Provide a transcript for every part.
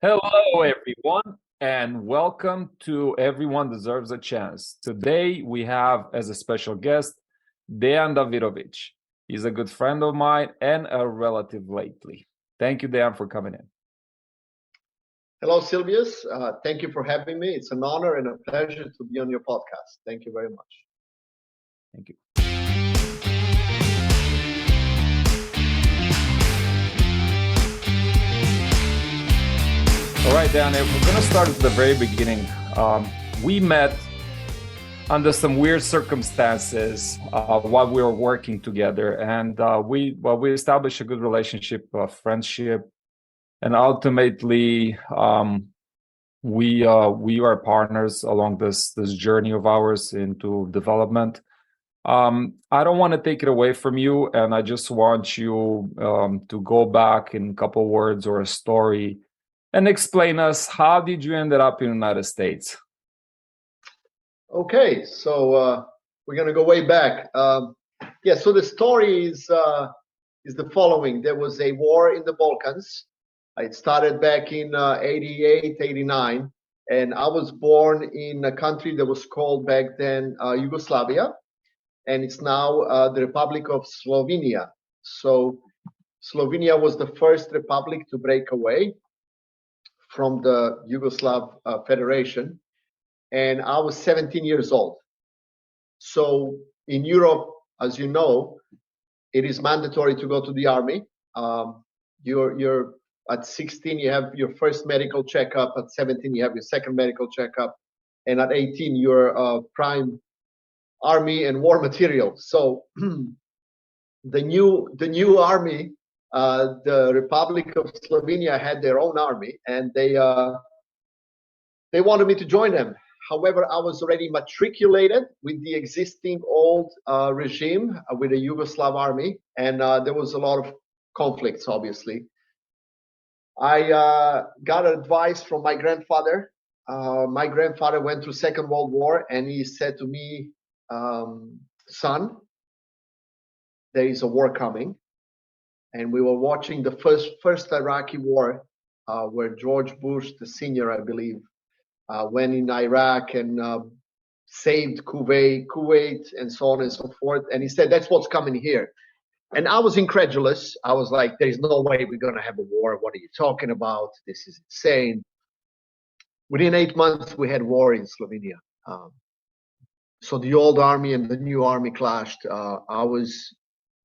Hello, everyone, and welcome to Everyone Deserves a Chance. Today, we have as a special guest Dejan Davidovic. He's a good friend of mine and a relative lately. Thank you, Dejan, for coming in. Hello, Silvius. Thank you for having me. It's an honor and a pleasure to be on your podcast. Thank you very much. Thank you. All right, Dan, we're going to start at the very beginning. We met under some weird circumstances while we were working together, and we established a good relationship, friendship, and ultimately we are partners along this journey of ours into development. I don't want to take it away from you, and I just want you to go back in a couple words or a story and explain us, how did you end up in the United States? Okay, so we're going to go way back. So the story is the following. There was a war in the Balkans. It started back in 88, 89, and I was born in a country that was called back then Yugoslavia, and it's now the Republic of Slovenia. So Slovenia was the first republic to break away from the Yugoslav Federation, and I was 17 years old. So in Europe, as you know, it is mandatory to go to the army. You're at 16, you have your first medical checkup. At 17, you have your second medical checkup, and at 18, you're prime army and war material. So the new army. The Republic of Slovenia had their own army, and they wanted me to join them. However, I was already matriculated with the existing old regime with the Yugoslav army, and there was a lot of conflicts, obviously. I got advice from my grandfather. My grandfather went through Second World War, and he said to me, son, there is a war coming. And we were watching the first Iraqi war, where George Bush, the senior, I believe, went in Iraq and saved Kuwait, and so on and so forth. And he said, that's what's coming here. And I was incredulous. I was like, there's no way we're going to have a war. What are you talking about? This is insane. Within 8 months, we had war in Slovenia. So the old army and the new army clashed.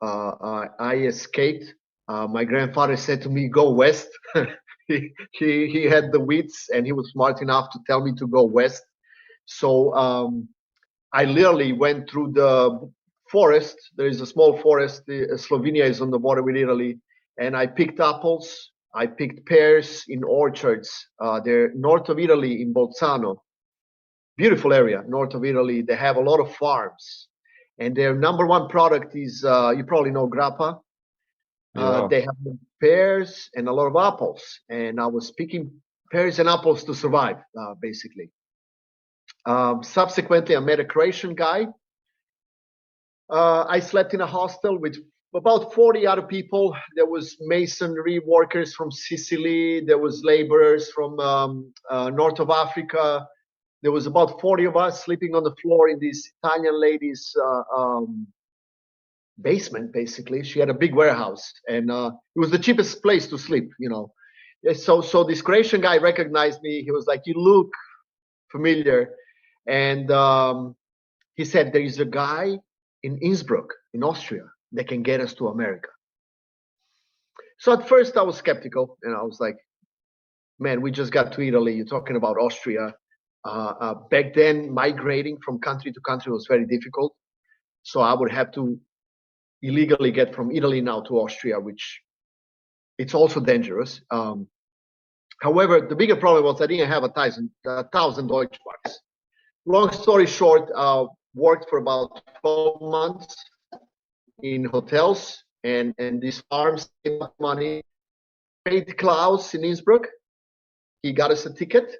I escaped. My grandfather said to me, go west. he had the wits, and he was smart enough to tell me to go west. So I literally went through the forest. There is a small forest. Slovenia is on the border with Italy. And I picked apples. I picked pears in orchards. They're north of Italy in Bolzano. Beautiful area, north of Italy. They have a lot of farms. And their number one product is, you probably know grappa. Yeah. They have pears and a lot of apples. And I was picking pears and apples to survive, basically. Subsequently, I met a Croatian guy. I slept in a hostel with about 40 other people. There was masonry workers from Sicily. There was laborers from north of Africa. There was about 40 of us sleeping on the floor in this Italian lady's basement, basically. She had a big warehouse, and it was the cheapest place to sleep, you know. So this Croatian guy recognized me. He was like, you look familiar. And he said, there is a guy in Innsbruck, in Austria, that can get us to America. So at first I was skeptical, and I was like, man, we just got to Italy. You're talking about Austria. Back then, migrating from country to country was very difficult. So I would have to illegally get from Italy now to Austria, which it's also dangerous. However, the bigger problem was I didn't have 1,000 Deutschmarks. Long story short, worked for about 12 months in hotels and these farms, saved money, paid Klaus in Innsbruck. He got us a ticket,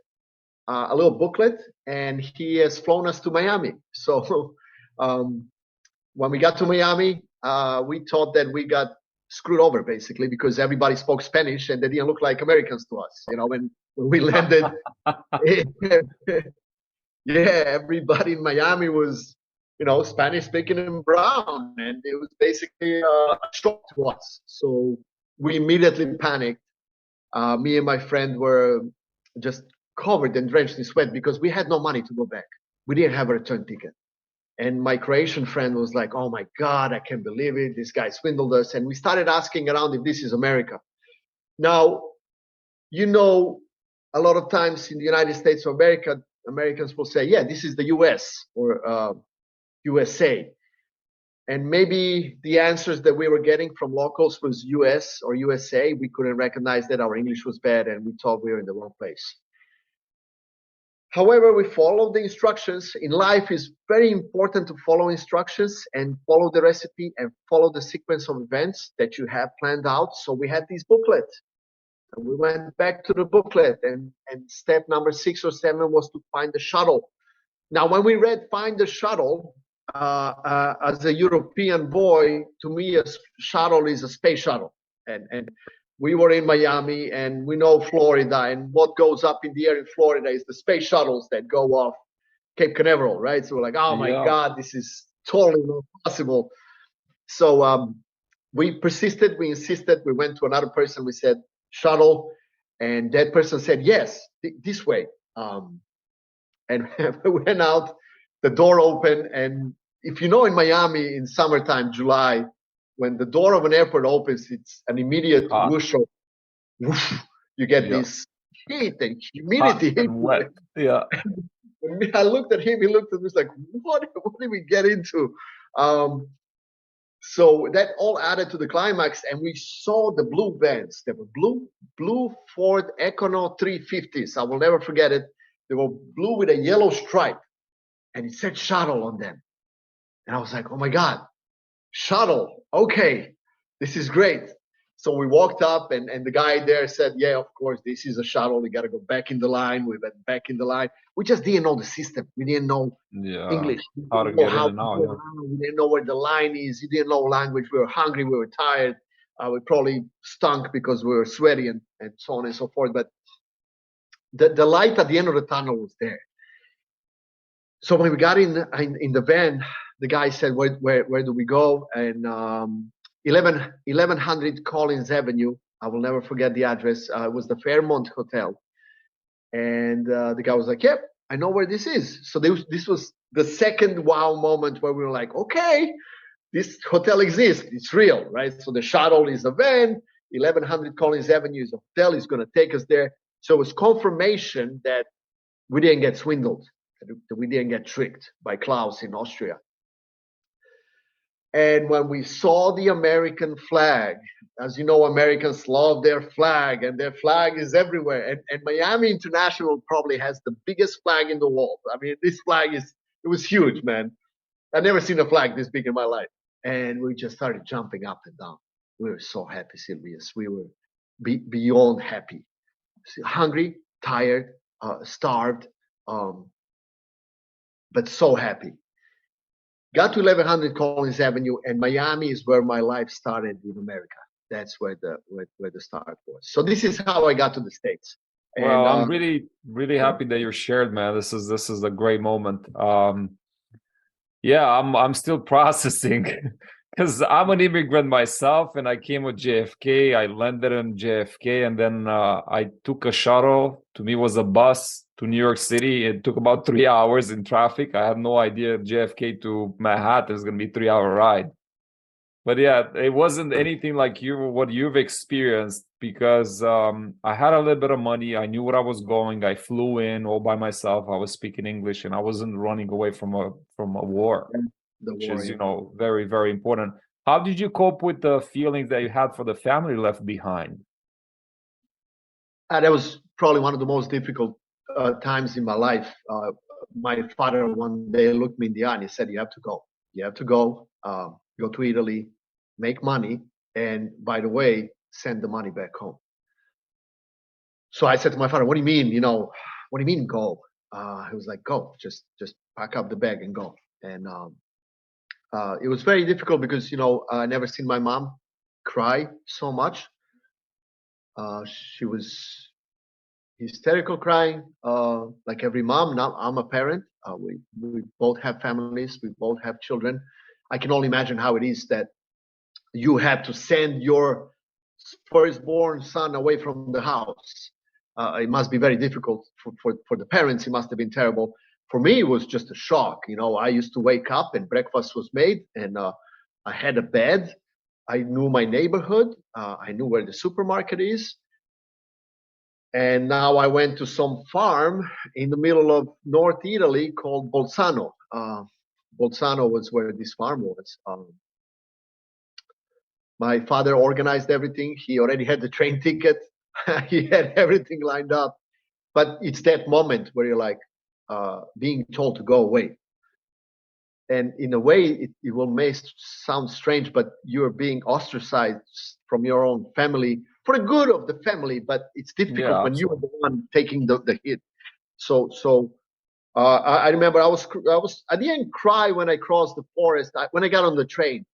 a little booklet, and he has flown us to Miami. So when we got to Miami, we thought that we got screwed over basically because everybody spoke Spanish and they didn't look like Americans to us. When we landed, yeah, everybody in Miami was, Spanish speaking and brown, and it was basically a shock to us. So we immediately panicked. Me and my friend were just covered and drenched in sweat because we had no money to go back. We didn't have a return ticket. And my Croatian friend was like, "Oh my God, I can't believe it. This guy swindled us." And we started asking around if this is America. Now, a lot of times in the United States of America, Americans will say, "Yeah, this is the US or USA." And maybe the answers that we were getting from locals was US or USA. We couldn't recognize that our English was bad and we thought we were in the wrong place. However, we followed the instructions. In life, it's very important to follow instructions and follow the recipe and follow the sequence of events that you have planned out. So we had this booklet. And we went back to the booklet, and step number 6 or 7 was to find the shuttle. Now, when we read "Find the Shuttle," as a European boy, to me, a shuttle is a space shuttle. And we were in Miami, and we know Florida, and what goes up in the air in Florida is the space shuttles that go off Cape Canaveral, right? So we're like, oh my God, this is totally not possible. So we persisted, we insisted, we went to another person, we said, "Shuttle," and that person said, "Yes, this way." And we went out, the door opened, and if you know, in Miami in summertime, July, when the door of an airport opens, it's an immediate whoosh of, whoosh, you get this heat and humidity. And wet. Yeah. I looked at him, he looked at me, like, what did we get into? So that all added to the climax, and we saw the blue vans. They were blue Ford Econo 350s. I will never forget it. They were blue with a yellow stripe, and it said "Shuttle" on them. And I was like, "Oh my God, shuttle! Okay, this is great." So we walked up, and the guy there said, "Yeah, of course, this is a shuttle. You got to go back in the line." We went back in the line. We just didn't know the system. We didn't know English. How to get in and out. We didn't know where the line is. You didn't know language. We were hungry. We were tired. We probably stunk because we were sweaty and so on and so forth. But the light at the end of the tunnel was there. So when we got in the van, the guy said, where do we go? And 1100 Collins Avenue. I will never forget the address. It was the Fairmont Hotel. And the guy was like, "Yep, I know where this is." So this was the second wow moment where we were like, okay, this hotel exists. It's real, right? So the shuttle is a van. 1100 Collins Avenue is a hotel. It's going to take us there. So it was confirmation that we didn't get swindled, that we didn't get tricked by Klaus in Austria. And when we saw the American flag, as you know, Americans love their flag, and their flag is everywhere. And Miami International probably has the biggest flag in the world. I mean, this flag it was huge, man. I've never seen a flag this big in my life. And we just started jumping up and down. We were so happy, Silvius. We were beyond happy. Hungry, tired, starved, but so happy. Got to 1100 Collins Avenue, and Miami is where my life started in America. That's where the start was. So this is how I got to the States. Well, I'm really happy that you shared, man. This is a great moment. Yeah, I'm still processing because I'm an immigrant myself, and I came with JFK. I landed in JFK, and then I took a shuttle. To me, it was a bus to New York City. It took about 3 hours in traffic. I had no idea JFK to Manhattan was going to be a 3-hour ride. But yeah, it wasn't anything like what you've experienced, because I had a little bit of money. I knew where I was going. I flew in all by myself. I was speaking English, and I wasn't running away from a war, which is, very, very important. How did you cope with the feelings that you had for the family left behind? That was probably one of the most difficult times in my life. My father one day looked me in the eye and he said, "You have to go. You have to go. Go to Italy, make money, and by the way, send the money back home." So I said to my father, "What do you mean? What do you mean go?" He was like, "Go. Just pack up the bag and go." And it was very difficult because I never seen my mom cry so much. She was hysterical crying, like every mom. Now I'm a parent. We both have families. We both have children. I can only imagine how it is that you had to send your firstborn son away from the house. It must be very difficult for the parents. It must have been terrible. For me, it was just a shock. You know, I used to wake up and breakfast was made, and I had a bed. I knew my neighborhood. I knew where the supermarket is. And now I went to some farm in the middle of North Italy called Bolzano. Bolzano was where this farm was. My father organized everything. He already had the train ticket. He had everything lined up. But it's that moment where you're like being told to go away. And in a way, it will may sound strange, but you're being ostracized from your own family for the good of the family. But it's difficult when you're the one taking the hit. So I remember I didn't cry when I crossed the forest. When I got on the train,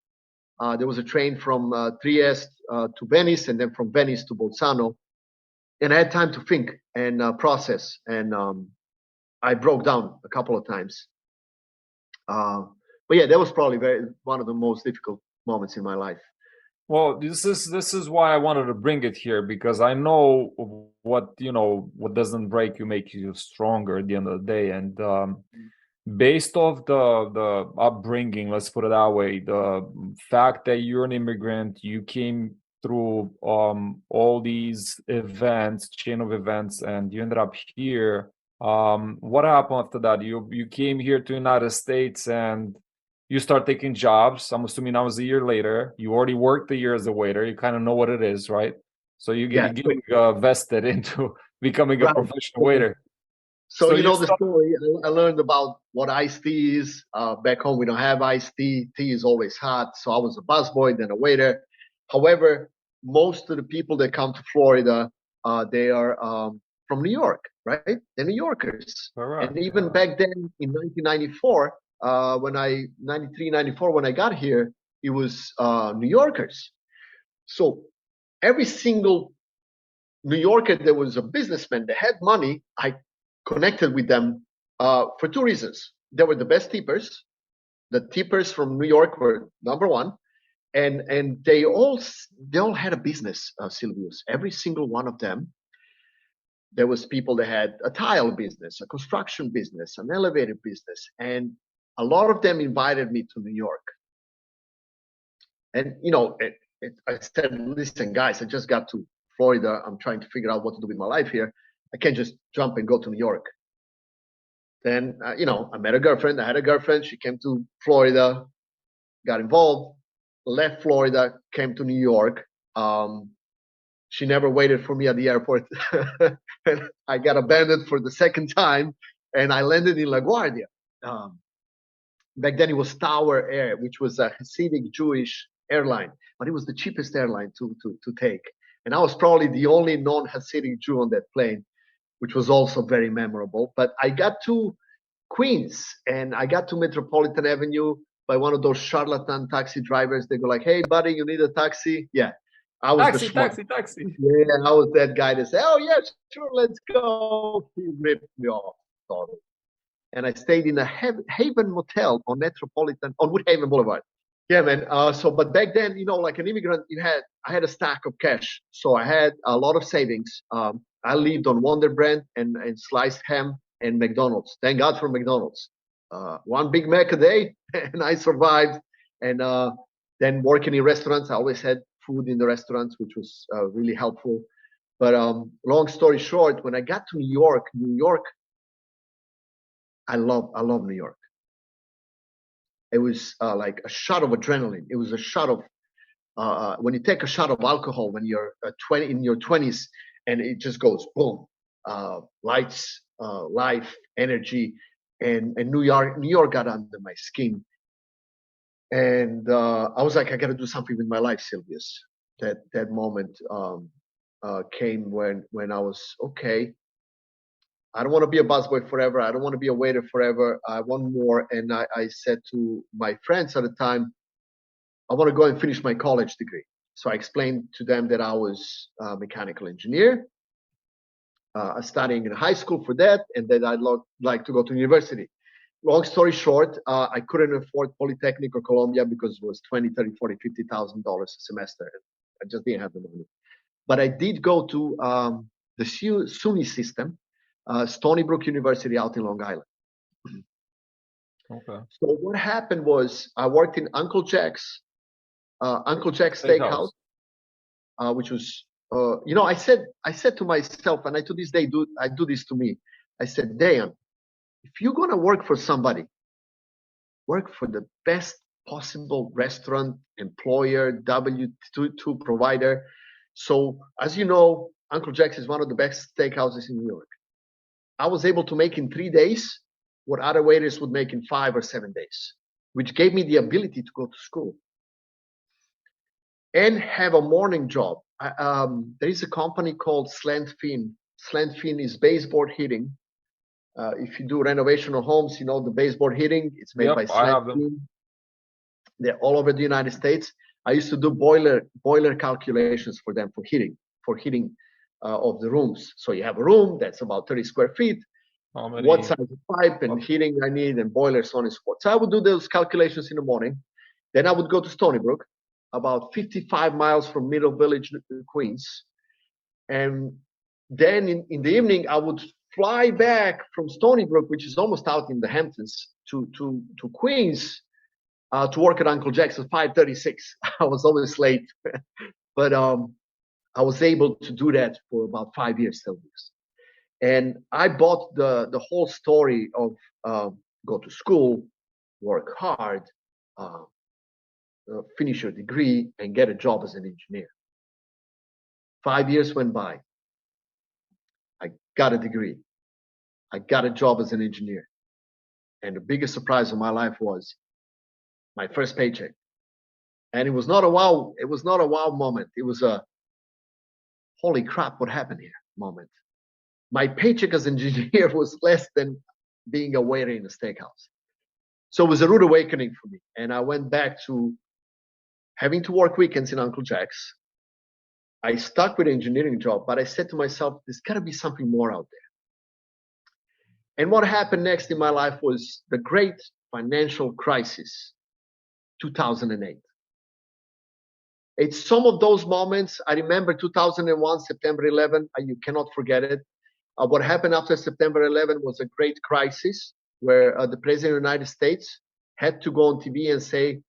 there was a train from Trieste to Venice, and then from Venice to Bolzano, and I had time to think and process. And I broke down a couple of times. But yeah, that was probably one of the most difficult moments in my life. Well, this is why I wanted to bring it here, because I know what doesn't break you make you stronger at the end of the day. And based off the upbringing, let's put it that way, the fact that you're an immigrant, you came through all these events, chain of events, and you ended up here. What happened after that? You came here to United States and you start taking jobs. I'm assuming that was a year later. You already worked a year as a waiter. You kind of know what it is, right? So you're getting vested into becoming a professional waiter. So you know the story. I learned about what iced tea is. Back home, we don't have iced tea. Tea is always hot. So I was a busboy, then a waiter. However, most of the people that come to Florida, they are from New York, right? They're New Yorkers. Correct. And even back then in 1994, 93, 94, when I got here, it was New Yorkers. So every single New Yorker that was a businessman that had money, I connected with them for two reasons. They were the best tippers. The tippers from New York were number one. And they all had a business, Silvius. Every single one of them. There was people that had a tile business, a construction business, an elevator business, and a lot of them invited me to New York. And I said, "Listen, guys, I just got to Florida. I'm trying to figure out what to do with my life here. I can't just jump and go to New York." Then I met a girlfriend. I had a girlfriend. She came to Florida, got involved, left Florida, came to New York. She never waited for me at the airport. And I got abandoned for the second time, and I landed in LaGuardia. Back then it was Tower Air, which was a Hasidic Jewish airline, but it was the cheapest airline to take. And I was probably the only non-Hasidic Jew on that plane, which was also very memorable. But I got to Queens, and I got to Metropolitan Avenue by one of those charlatan taxi drivers. They go like, "Hey, buddy, you need a taxi?" Yeah. I was taxi. Yeah, I was that guy that said, "Oh, yeah, sure, let's go." He ripped me off. Totally. And I stayed in a Haven Motel on Woodhaven Boulevard. Yeah, man. But back then, like an immigrant, I had a stack of cash. So I had a lot of savings. I lived on Wonder Bread and sliced ham and McDonald's. Thank God for McDonald's. One Big Mac a day, and I survived. And then working in restaurants, I always had food in the restaurants, which was really helpful. But long story short, when I got to New York, I love New York. It was like a shot of adrenaline. It was a shot of when you take a shot of alcohol when you're in your 20s, and it just goes boom, lights, life, energy, and New York got under my skin. And I was like, I got to do something with my life, Silvius. That moment came when I was okay. I don't want to be a busboy forever. I don't want to be a waiter forever. I want more. And I said to my friends at the time, I want to go and finish my college degree. So I explained to them that I was a mechanical engineer, studying in high school for that, and that I'd like to go to university. Long story short, I couldn't afford Polytechnic or Columbia because it was $20, $30, $40, $50,000 a semester. I just didn't have the money. But I did go to the SUNY system, Stony Brook University out in Long Island. Okay. So what happened was I worked in Uncle Jack's Steakhouse, which was, I said to myself, and I to this day I do this to me. I said, Dejan, if you're gonna work for somebody, work for the best possible restaurant, employer, W-2 provider. So as you know, Uncle Jack's is one of the best steakhouses in New York. I was able to make in 3 days what other waiters would make in 5 or 7 days, which gave me the ability to go to school and have a morning job. There is a company called Slant Fin. Slant Fin is baseboard heating. If you do renovation of homes, you know the baseboard heating. It's made by Slant Fin. They're all over the United States. I used to do boiler calculations for them for heating of the rooms. So you have a room that's about 30 square feet. What size of pipe and heating I need and boilers, so on and so forth. So I would do those calculations in the morning. Then I would go to Stony Brook, about 55 miles from Middle Village, Queens. And then in the evening, I would fly back from Stony Brook, which is almost out in the Hamptons, to Queens to work at Uncle Jack's at 5:36. I was always late, but I was able to do that for about 5 years, Silvius. And I bought the whole story of go to school, work hard, finish your degree, and get a job as an engineer. 5 years went by. I got a degree. I got a job as an engineer. And the biggest surprise of my life was my first paycheck. And it was not a wow moment. It was a holy crap, what happened here moment. My paycheck as an engineer was less than being a waiter in a steakhouse. So it was a rude awakening for me. And I went back to having to work weekends in Uncle Jack's. I stuck with the engineering job, but I said to myself, there's got to be something more out there. And what happened next in my life was the great financial crisis, 2008. It's some of those moments. I remember 2001, September 11, you cannot forget it. What happened after September 11 was a great crisis where the President of the United States had to go on TV and say,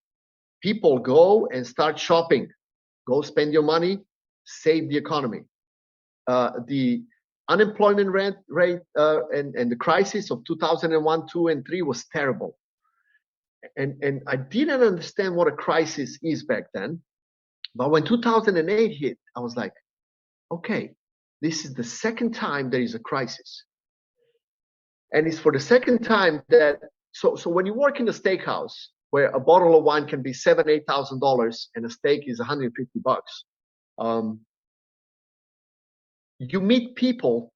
people go and start shopping. Go spend your money, save the economy. The unemployment rate and the crisis of 2001, 2, and 3 was terrible. And I didn't understand what a crisis is back then. But when 2008 hit, I was like, okay, this is the second time there is a crisis. And it's for the second time that, so when you work in a steakhouse where a bottle of wine can be $7,000, $8,000 and a steak is $150, you meet people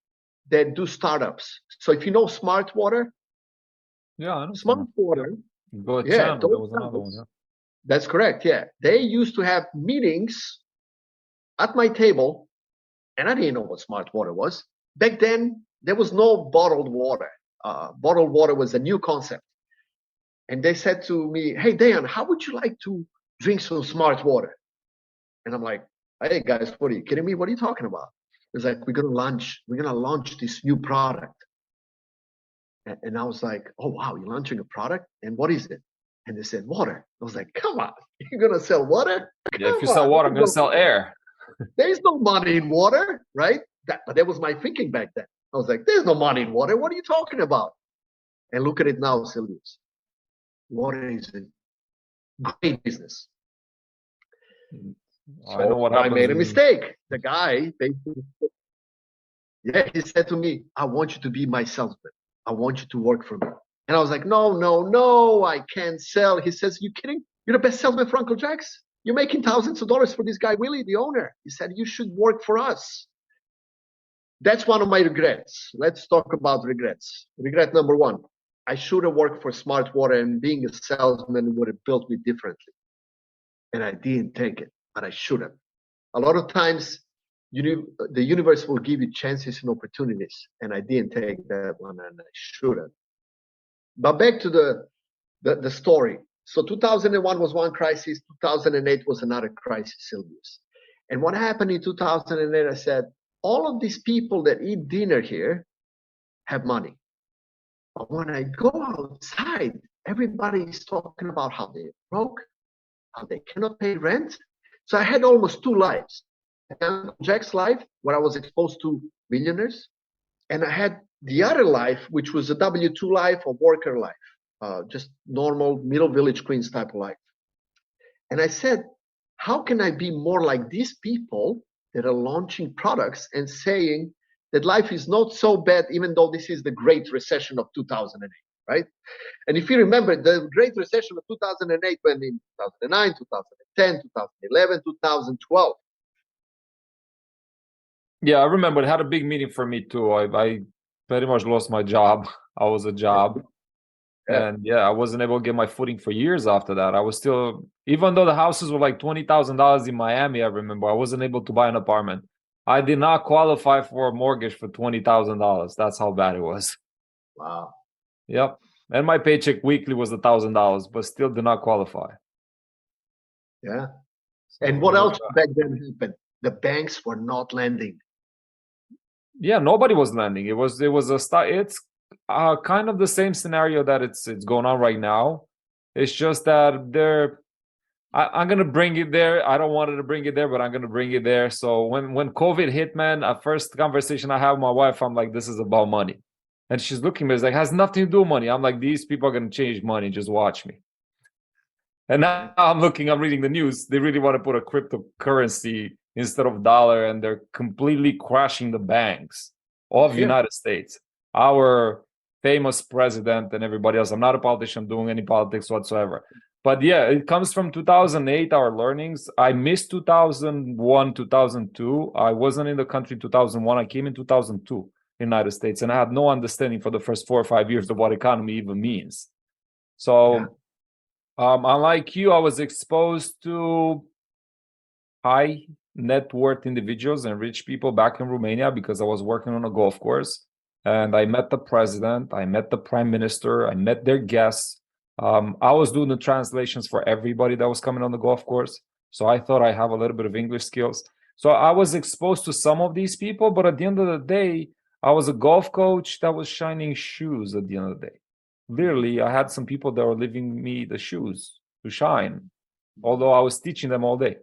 that do startups. So if you know Smart Water, Smart Water, there was another one. Yeah. That's correct. Yeah, they used to have meetings at my table, and I didn't know what Smart Water was. Back then, there was no bottled water. Bottled water was a new concept. And they said to me, hey, Dejan, how would you like to drink some Smart Water? And I'm like, hey, guys, what are you kidding me? What are you talking about? It's like, we're going to launch this new product. And I was like, oh, wow, you're launching a product? And what is it? And they said, water. I was like, come on, you're going to sell water? Yeah, if you sell water, I'm going to sell air. There's no money in water, right? But that was my thinking back then. I was like, there's no money in water. What are you talking about? And look at it now, Silvius. Water is a great business. I know what happened. I made a mistake. The guy, he said to me, I want you to be my salesman. I want you to work for me. And I was like, no, I can't sell. He says, you kidding? You're the best salesman for Uncle Jack's? You're making thousands of dollars for this guy, Willie, the owner. He said, you should work for us. That's one of my regrets. Let's talk about regrets. Regret number 1, I should have worked for Smart Water, and being a salesman would have built me differently. And I didn't take it. but I shouldn't. A lot of times, the universe will give you chances and opportunities, and I didn't take that one, and I shouldn't. But back to the story. So 2001 was one crisis, 2008 was another crisis, Silvius. And what happened in 2008, I said, all of these people that eat dinner here have money. But when I go outside, everybody is talking about how they're broke, how they cannot pay rent. So I had almost two lives. And Jack's life, where I was exposed to billionaires, and I had the other life, which was a W-2 life or worker life, just normal middle village Queens type of life. And I said, how can I be more like these people that are launching products and saying that life is not so bad, even though this is the Great Recession of 2008, right? And if you remember, the Great Recession of 2008 went in 2009, 2010, 2011, 2012. Yeah, I remember it had a big meaning for me too. I pretty much lost my job. I was a job. Yeah. And yeah, I wasn't able to get my footing for years after that. I was still, even though the houses were like $20,000 in Miami, I remember, I wasn't able to buy an apartment. I did not qualify for a mortgage for $20,000. That's how bad it was. Wow. Yep. And my paycheck weekly was $1,000, but still did not qualify. Yeah. So And what it was else back then happened? The banks were not lending. yeah, nobody was lending. It's kind of the same scenario that it's going on right now. It's just that I'm gonna bring it there. I don't want to bring it there, but I'm gonna bring it there. So when COVID hit, man, a first conversation I have with my wife, I'm like, this is about money. And she's looking at me, it's like, has nothing to do with money. I'm like, these people are gonna change money, just watch me. And now I'm reading the news. They really want to put a cryptocurrency instead of dollar, and they're completely crashing the banks of the United States. Our famous president and everybody else. I'm not a politician doing any politics whatsoever. But yeah, it comes from 2008, our learnings. I missed 2001, 2002. I wasn't in the country in 2001. I came in 2002 United States, and I had no understanding for the first 4 or 5 years of what economy even means. So unlike you, I was exposed to high net worth individuals and rich people back in Romania because I was working on a golf course. And I met the president, I met the prime minister, I met their guests. I was doing the translations for everybody that was coming on the golf course. So I thought I have a little bit of English skills. So I was exposed to some of these people, but at the end of the day, I was a golf coach that was shining shoes at the end of the day. Literally, I had some people that were leaving me the shoes to shine, although I was teaching them all day.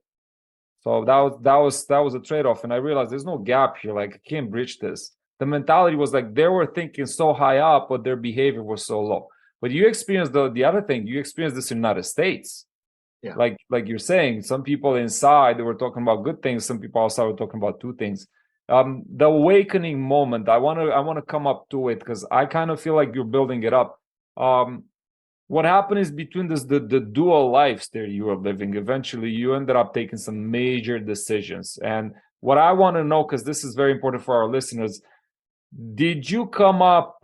So that was a trade-off, and I realized there's no gap here. Like, I can't bridge this. The mentality was like they were thinking so high up, but their behavior was so low. But you experienced the other thing. You experienced this in the United States. Yeah. Like you're saying, some people inside they were talking about good things. Some people outside were talking about two things. The awakening moment. I want to come up to it because I kind of feel like you're building it up. What happened is between the dual lives that you were living, eventually you ended up taking some major decisions. And what I want to know, because this is very important for our listeners, did you come up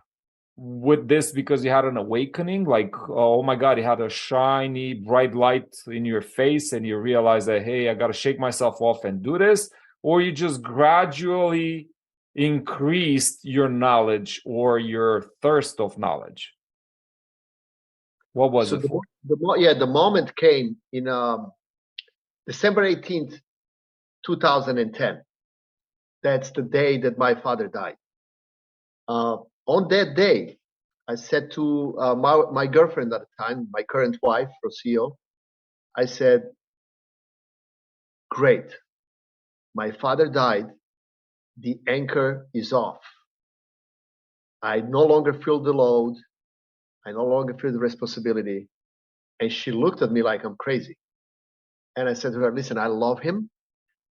with this because you had an awakening? Like, oh my God, you had a shiny, bright light in your face and you realized that, hey, I got to shake myself off and do this? Or you just gradually increased your knowledge or your thirst of knowledge? What was it for? The moment came in December 18th, 2010. That's the day that my father died. On that day, I said to my girlfriend at the time, my current wife, Rocio, I said, great, my father died. The anchor is off. I no longer feel the load. I no longer feel the responsibility. And she looked at me like I'm crazy. And I said to her, listen, I love him,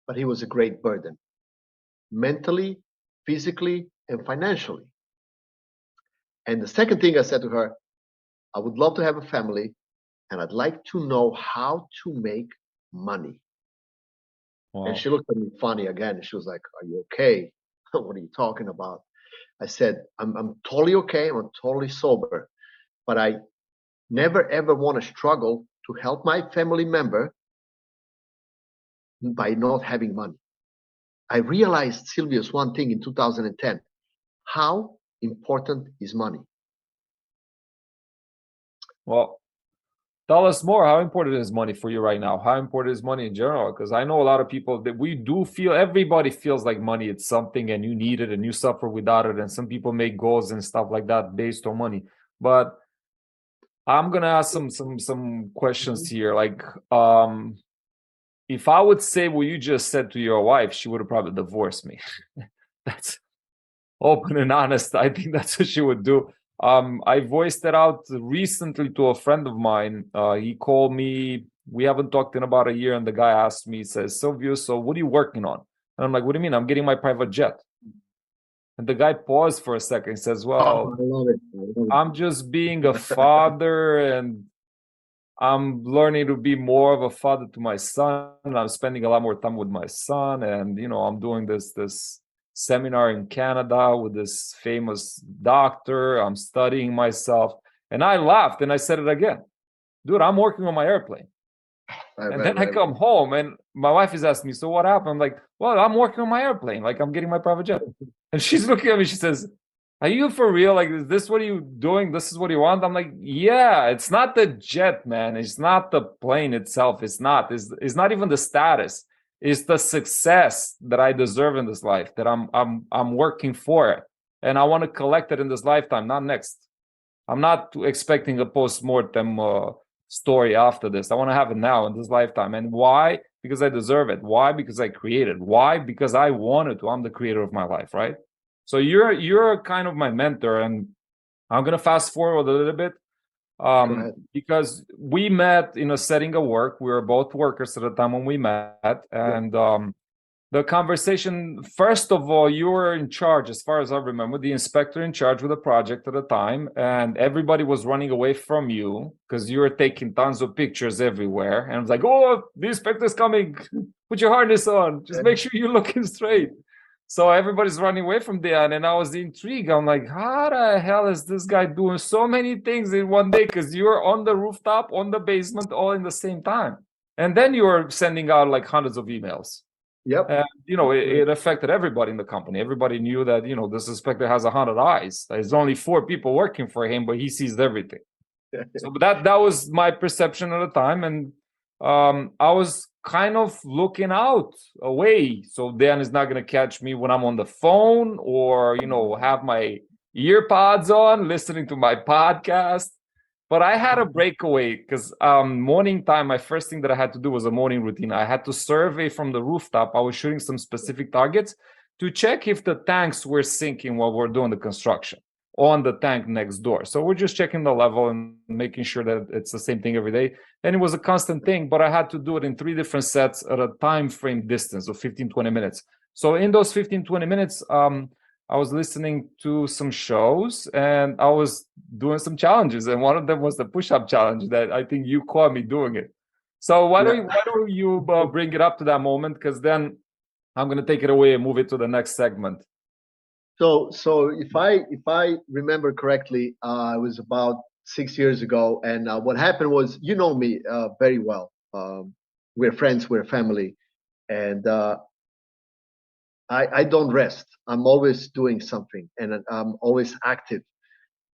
but he was a great burden, mentally, physically, and financially. And the second thing I said to her, I would love to have a family, and I'd like to know how to make money. Wow. And she looked at me funny again. She was like, are you okay? What are you talking about? I said, I'm totally okay. I'm totally sober, but I never, ever want to struggle to help my family member by not having money. I realized, Silvius, one thing in 2010, how important is money? Well, tell us more. How important is money for you right now? How important is money in general? Because I know a lot of people that we do feel, everybody feels like money, it's something and you need it and you suffer without it. And some people make goals and stuff like that based on money. But I'm gonna ask some questions here. Like, if I would say what you just said to your wife, she would have probably divorced me. That's open and honest. I think that's what she would do. I voiced it out recently to a friend of mine. He called me. We haven't talked in about a year, and the guy asked me, he says, Silvius, so what are you working on? And I'm like, what do you mean? I'm getting my private jet. And the guy paused for a second. He says, well, I love it. I love it. I'm just being a father and I'm learning to be more of a father to my son. I'm spending a lot more time with my son. And, you know, I'm doing this seminar in Canada with this famous doctor. I'm studying myself. And I laughed and I said it again. Dude, I'm working on my airplane. And then I come home and my wife is asking me, so what happened? I'm like, well, I'm working on my airplane. Like, I'm getting my private jet. And she's looking at me, she says, are you for real? Like, is this what you doing? This is what you want? I'm like, yeah, it's not the jet, man. It's not the plane itself. It's not even the status. It's the success that I deserve in this life, that I'm working for it. And I want to collect it in this lifetime, not next. I'm not expecting a post-mortem story after this. I want to have it now in this lifetime. And why? Because I deserve it. Why? Because I created. Why? Because I wanted to. I'm the creator of my life, right? So you're kind of my mentor, and I'm gonna fast forward a little bit because we met in a setting of work. We were both workers at the time when we met, and the conversation, first of all, you were in charge, as far as I remember, the inspector in charge with the project at the time, and everybody was running away from you because you were taking tons of pictures everywhere. And I was like, oh, the inspector's coming. Put your harness on. Just make sure you're looking straight. So everybody's running away from there. And I was intrigued. I'm like, how the hell is this guy doing so many things in one day? Because you're on the rooftop, on the basement, all in the same time. And then you were sending out like hundreds of emails. Yep. And, you know, it affected everybody in the company. Everybody knew that, you know, this inspector has 100 eyes. There's only 4 people working for him, but he sees everything. So that was my perception at the time. And I was kind of looking out away. So Dan is not going to catch me when I'm on the phone or, you know, have my ear pods on, listening to my podcast. But I had a breakaway because morning time, my first thing that I had to do was a morning routine. I had to survey from the rooftop. I was shooting some specific targets to check if the tanks were sinking while we're doing the construction on the tank next door. So we're just checking the level and making sure that it's the same thing every day. And it was a constant thing, but I had to do it in 3 different sets at a time frame distance of 15, 20 minutes. So in those 15, 20 minutes, I was listening to some shows and I was doing some challenges. And one of them was the push-up challenge that I think you caught me doing it. So why don't you bring it up to that moment? Because then I'm going to take it away and move it to the next segment. So if I remember correctly, it was about 6 years ago. And what happened was, you know me very well. We're friends, we're family. And I don't rest. I'm always doing something and I'm always active.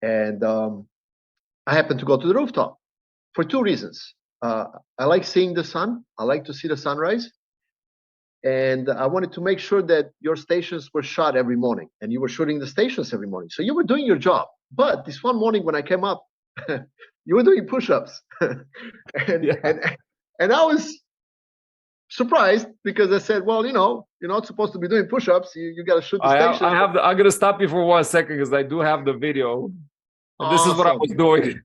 And I happened to go to the rooftop for 2 reasons. I like seeing the sun. I like to see the sunrise. And I wanted to make sure that your stations were shot every morning and you were shooting the stations every morning. So you were doing your job. But this one morning when I came up, you were doing push-ups. and I was surprised because I said, well, you know, you're not supposed to be doing push-ups. You got to shoot the station. I'm going to stop you for 1 second because I do have the video. And this is what I was doing.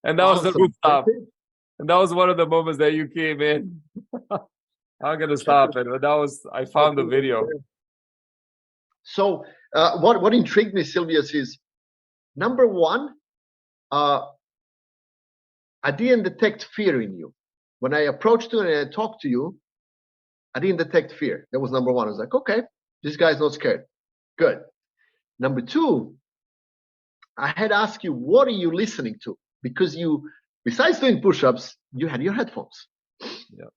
And that was the rooftop. And that was one of the moments that you came in. I'm going to stop it. But I found the video. So what intrigued me, Silvius, is number one, I didn't detect fear in you. When I approached you and I talked to you, I didn't detect fear. That was number one. I was like, okay, this guy's not scared. Good. Number two, I had asked you, what are you listening to? Because you, besides doing push-ups, you had your headphones. Yeah.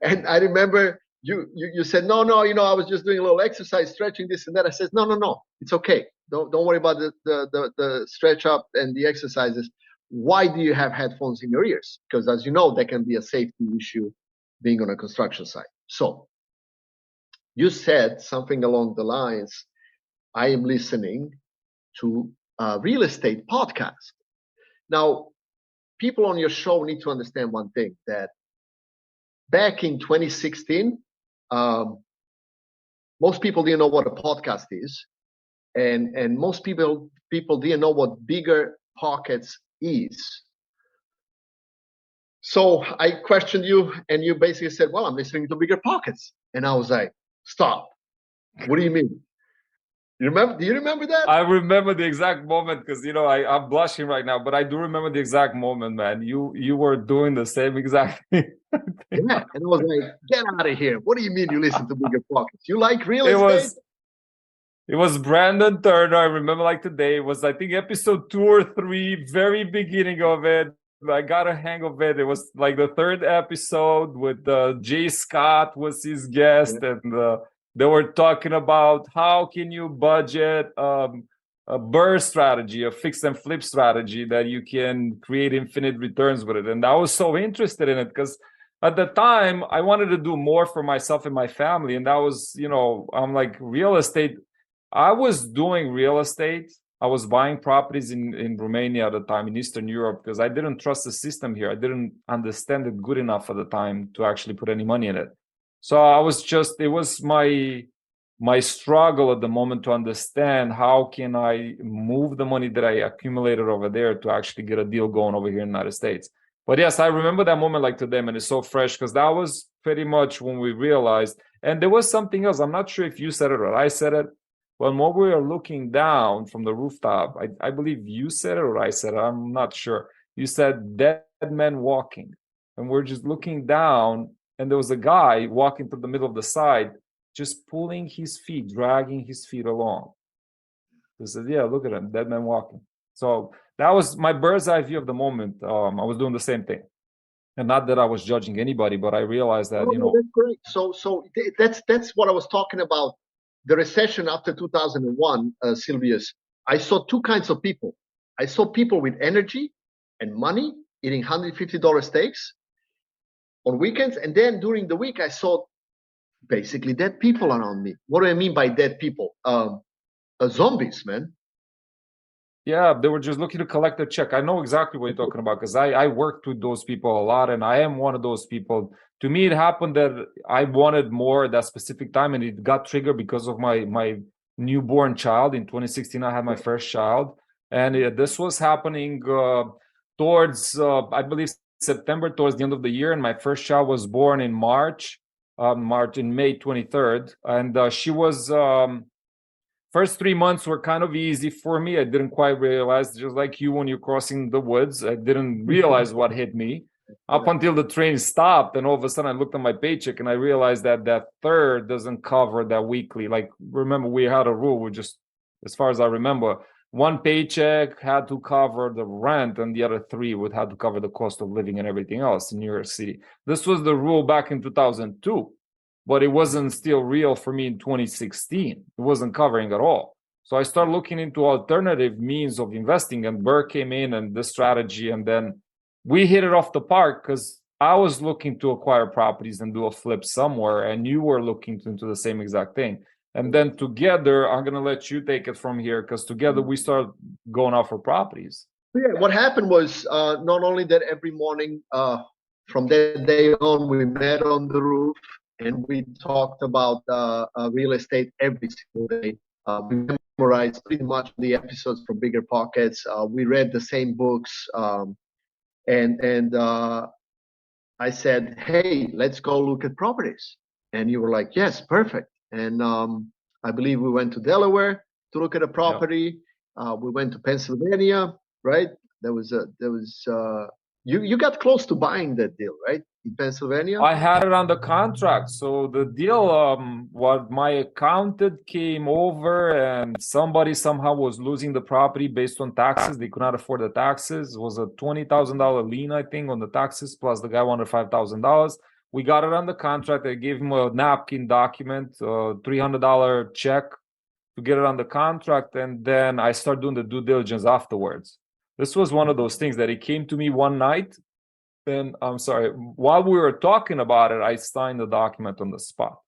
And I remember you said, no, I was just doing a little exercise, stretching this and that. I said, no, it's okay. Don't worry about the stretch up and the exercises. Why do you have headphones in your ears? Because as you know, that can be a safety issue being on a construction site. So you said something along the lines, I am listening to a real estate podcast. Now, people on your show need to understand one thing, that back in 2016, most people didn't know what a podcast is, and most people didn't know what Bigger Pockets is. So I questioned you, and you basically said, well, I'm listening to Bigger Pockets. And I was like, stop. What do you mean? You remember? Do you remember that? I remember the exact moment because I'm blushing right now, but I do remember the exact moment, man. You were doing the same exact thing. Yeah, and I was like, get out of here. What do you mean you listen to Bigger Pockets? You like real It estate? it was Brandon Turner. I remember like today. It was, I think, episode 2 or 3, very beginning of it. I got a hang of it. It was like the 3rd episode with Jay Scott was his guest, Yeah. and they were talking about how can you budget a burr strategy, a fix and flip strategy that you can create infinite returns with it. And I was so interested in it because at the time I wanted to do more for myself and my family. And that was, I'm like, real estate. I was doing real estate. I was buying properties in Romania at the time, in Eastern Europe, because I didn't trust the system here. I didn't understand it good enough at the time to actually put any money in it. So it was my struggle at the moment to understand how can I move the money that I accumulated over there to actually get a deal going over here in the United States. But yes, I remember that moment like today, and it's so fresh because that was pretty much when we realized, and there was something else. I'm not sure if you said it or I said it. When we were looking down from the rooftop, I believe you said it or I said it, I'm not sure. You said dead men walking. And we're just looking down, and there was a guy walking through the middle of the side, just pulling his feet, dragging his feet along. He said, yeah, look at him, dead man walking. So that was my bird's eye view of the moment. I was doing the same thing. And not that I was judging anybody, but I realized that, No, that's great. So that's what I was talking about. The recession after 2001, Silvius, I saw two kinds of people. I saw people with energy and money eating $150 steaks on weekends. And then during the week, I saw basically dead people around me. What do I mean by dead people? Zombies, man. Yeah, they were just looking to collect a check. I know exactly what you're talking about because I worked with those people a lot, and I am one of those people. To me, it happened that I wanted more at that specific time, and it got triggered because of my newborn child. In 2016, I had my first child, and this was happening towards, I believe, September, towards the end of the year, and my first child was born in May 23rd, and she was... First 3 months were kind of easy for me. I didn't quite realize, just like you when you're crossing the woods, I didn't realize what hit me up until the train stopped. And all of a sudden I looked at my paycheck and I realized that third doesn't cover that weekly. Like, remember, we had a rule, we just, as far as I remember, one paycheck had to cover the rent and the other 3 would have to cover the cost of living and everything else in New York City. This was the rule back in 2002. But it wasn't still real for me in 2016. It wasn't covering at all. So I started looking into alternative means of investing, and Burr came in and this strategy, and then we hit it off the park because I was looking to acquire properties and do a flip somewhere, and you were looking into the same exact thing. And then together, I'm going to let you take it from here because together we started going out for properties. Yeah, what happened was not only that every morning from that day on, we met on the roof, and we talked about real estate every single day. We memorized pretty much the episodes from Bigger Pockets. We read the same books, and I said, "Hey, let's go look at properties." And you were like, "Yes, perfect." And I believe we went to Delaware to look at a property. Yep. We went to Pennsylvania, right? You got close to buying that deal, right? in Pennsylvania? I had it on the contract. So the deal, what my accountant came over and somebody somehow was losing the property based on taxes. They could not afford the taxes. It was a $20,000 lien, I think, on the taxes, plus the guy wanted $5,000. We got it on the contract. I gave him a napkin document, $300 check to get it on the contract. And then I started doing the due diligence afterwards. This was one of those things that he came to me one night. And I'm sorry, while we were talking about it, I signed the document on the spot.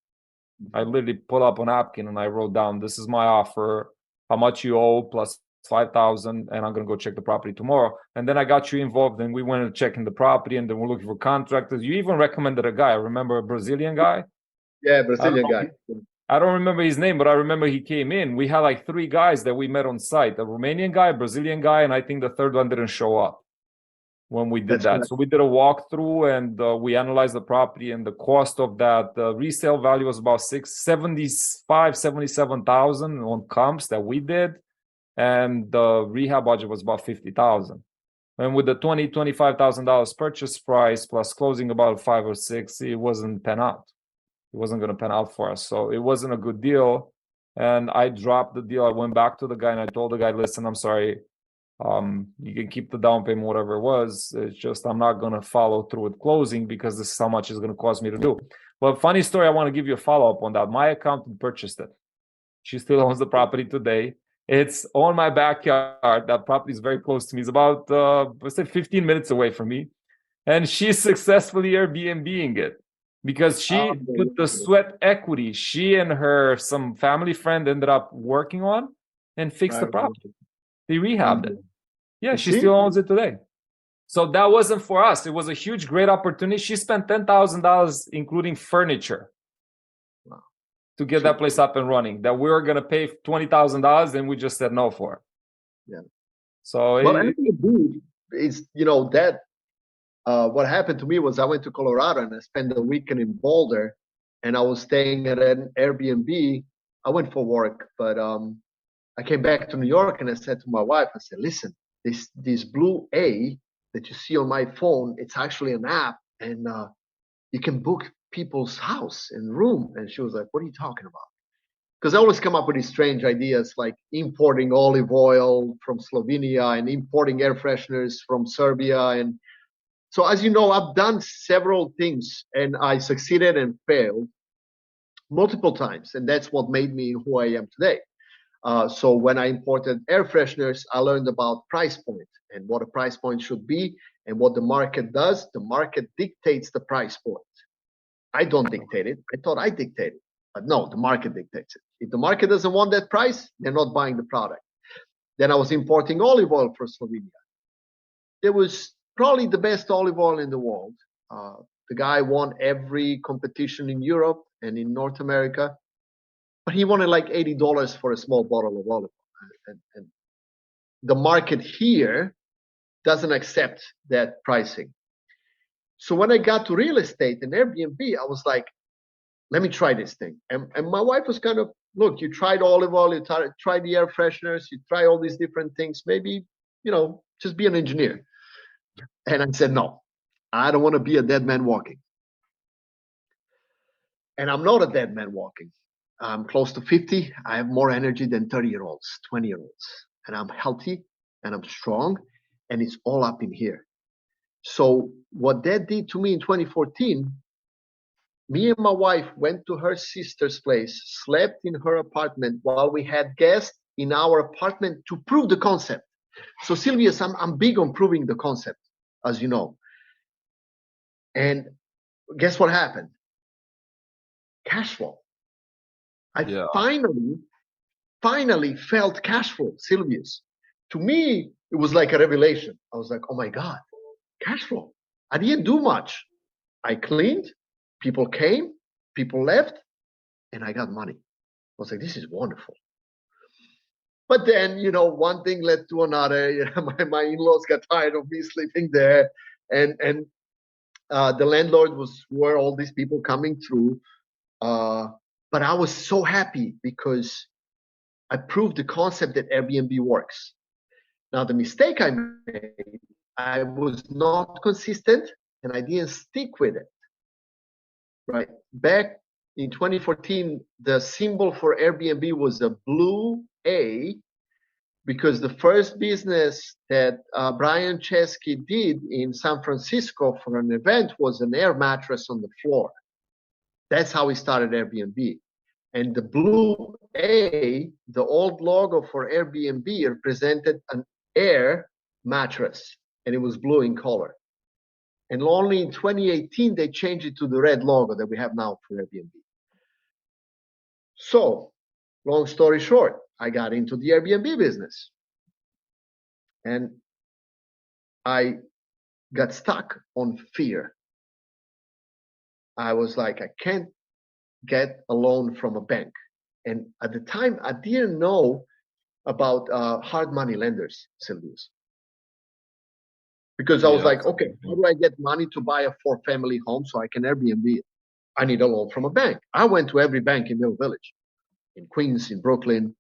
I literally pulled up a napkin and I wrote down, this is my offer, how much you owe plus 5,000, and I'm going to go check the property tomorrow. And then I got you involved and we went and checking the property, and then we're looking for contractors. You even recommended a guy. I remember a Brazilian guy. Yeah, Brazilian guy. I don't remember his name, but I remember he came in. We had like 3 guys that we met on site, a Romanian guy, a Brazilian guy, and I think the third one didn't show up when we did that. So we did a walkthrough and we analyzed the property, and the cost of that resale value was about 77,000 on comps that we did. And the rehab budget was about 50,000. And with the $25,000 purchase price plus closing about 5 or 6, it wasn't pan out. It wasn't going to pan out for us. So it wasn't a good deal. And I dropped the deal. I went back to the guy and I told the guy, listen, I'm sorry. You can keep the down payment, whatever it was. It's just I'm not going to follow through with closing because this is how much it's going to cost me to do. But funny story, I want to give you a follow-up on that. My accountant purchased it. She still owns the property today. It's on my backyard. That property is very close to me. It's about, let's say 15 minutes away from me. And she's successfully Airbnb-ing it because she put the sweat equity she and her some family friend ended up working on and fixed the property. They rehabbed it. Yeah, she still owns it today. So that wasn't for us. It was a huge, great opportunity. She spent $10,000, including furniture, to get that place up and running. That we were going to pay $20,000, and we just said no for it. Yeah. So Airbnb is, that what happened to me was I went to Colorado and I spent a weekend in Boulder, and I was staying at an Airbnb. I went for work, but I came back to New York and I said to my wife, I said, listen, this Blue A that you see on my phone, it's actually an app, and you can book people's house and room. And she was like, what are you talking about? Because I always come up with these strange ideas like importing olive oil from Slovenia and importing air fresheners from Serbia. And so, as you know, I've done several things and I succeeded and failed multiple times. And that's what made me who I am today. So when I imported air fresheners, I learned about price point and what a price point should be and what the market does. The market dictates the price point. I don't dictate it. I thought I dictated, but no, the market dictates it. If the market doesn't want that price, they're not buying the product. Then I was importing olive oil from Slovenia. It was probably the best olive oil in the world. The guy won every competition in Europe and in North America. But he wanted like $80 for a small bottle of olive oil. And the market here doesn't accept that pricing. So when I got to real estate and Airbnb, I was like, let me try this thing. And my wife was kind of, look, you tried olive oil, you tried the air fresheners, you try all these different things. Maybe, just be an engineer. And I said, no, I don't want to be a dead man walking. And I'm not a dead man walking. I'm close to 50. I have more energy than 30-year-olds, 20-year-olds. And I'm healthy and I'm strong, and it's all up in here. So what that did to me in 2014, me and my wife went to her sister's place, slept in her apartment while we had guests in our apartment to prove the concept. So Silvius, I'm big on proving the concept, as you know. And guess what happened? Cash flow. I finally felt cash flow, Silvius. To me, it was like a revelation. I was like, oh my God, cash flow. I didn't do much. I cleaned, people came, people left, and I got money. I was like, this is wonderful. But then, one thing led to another. My in-laws got tired of me sleeping there. And the landlord were all these people coming through. But I was so happy because I proved the concept that Airbnb works. Now, the mistake I made, I was not consistent and I didn't stick with it. Right. Back in 2014, the symbol for Airbnb was a blue A, because the first business that Brian Chesky did in San Francisco for an event was an air mattress on the floor. That's how he started Airbnb. And the blue A, the old logo for Airbnb, represented an air mattress, and it was blue in color. And only in 2018, they changed it to the red logo that we have now for Airbnb. So, long story short, I got into the Airbnb business. And I got stuck on fear. I was like, I can't get a loan from a bank. And at the time, I didn't know about hard money lenders, Silvius. Because I was like, okay, how do I get money to buy a 4-family home so I can Airbnb it? I need a loan from a bank. I went to every bank in Mill Village, in Queens, in Brooklyn,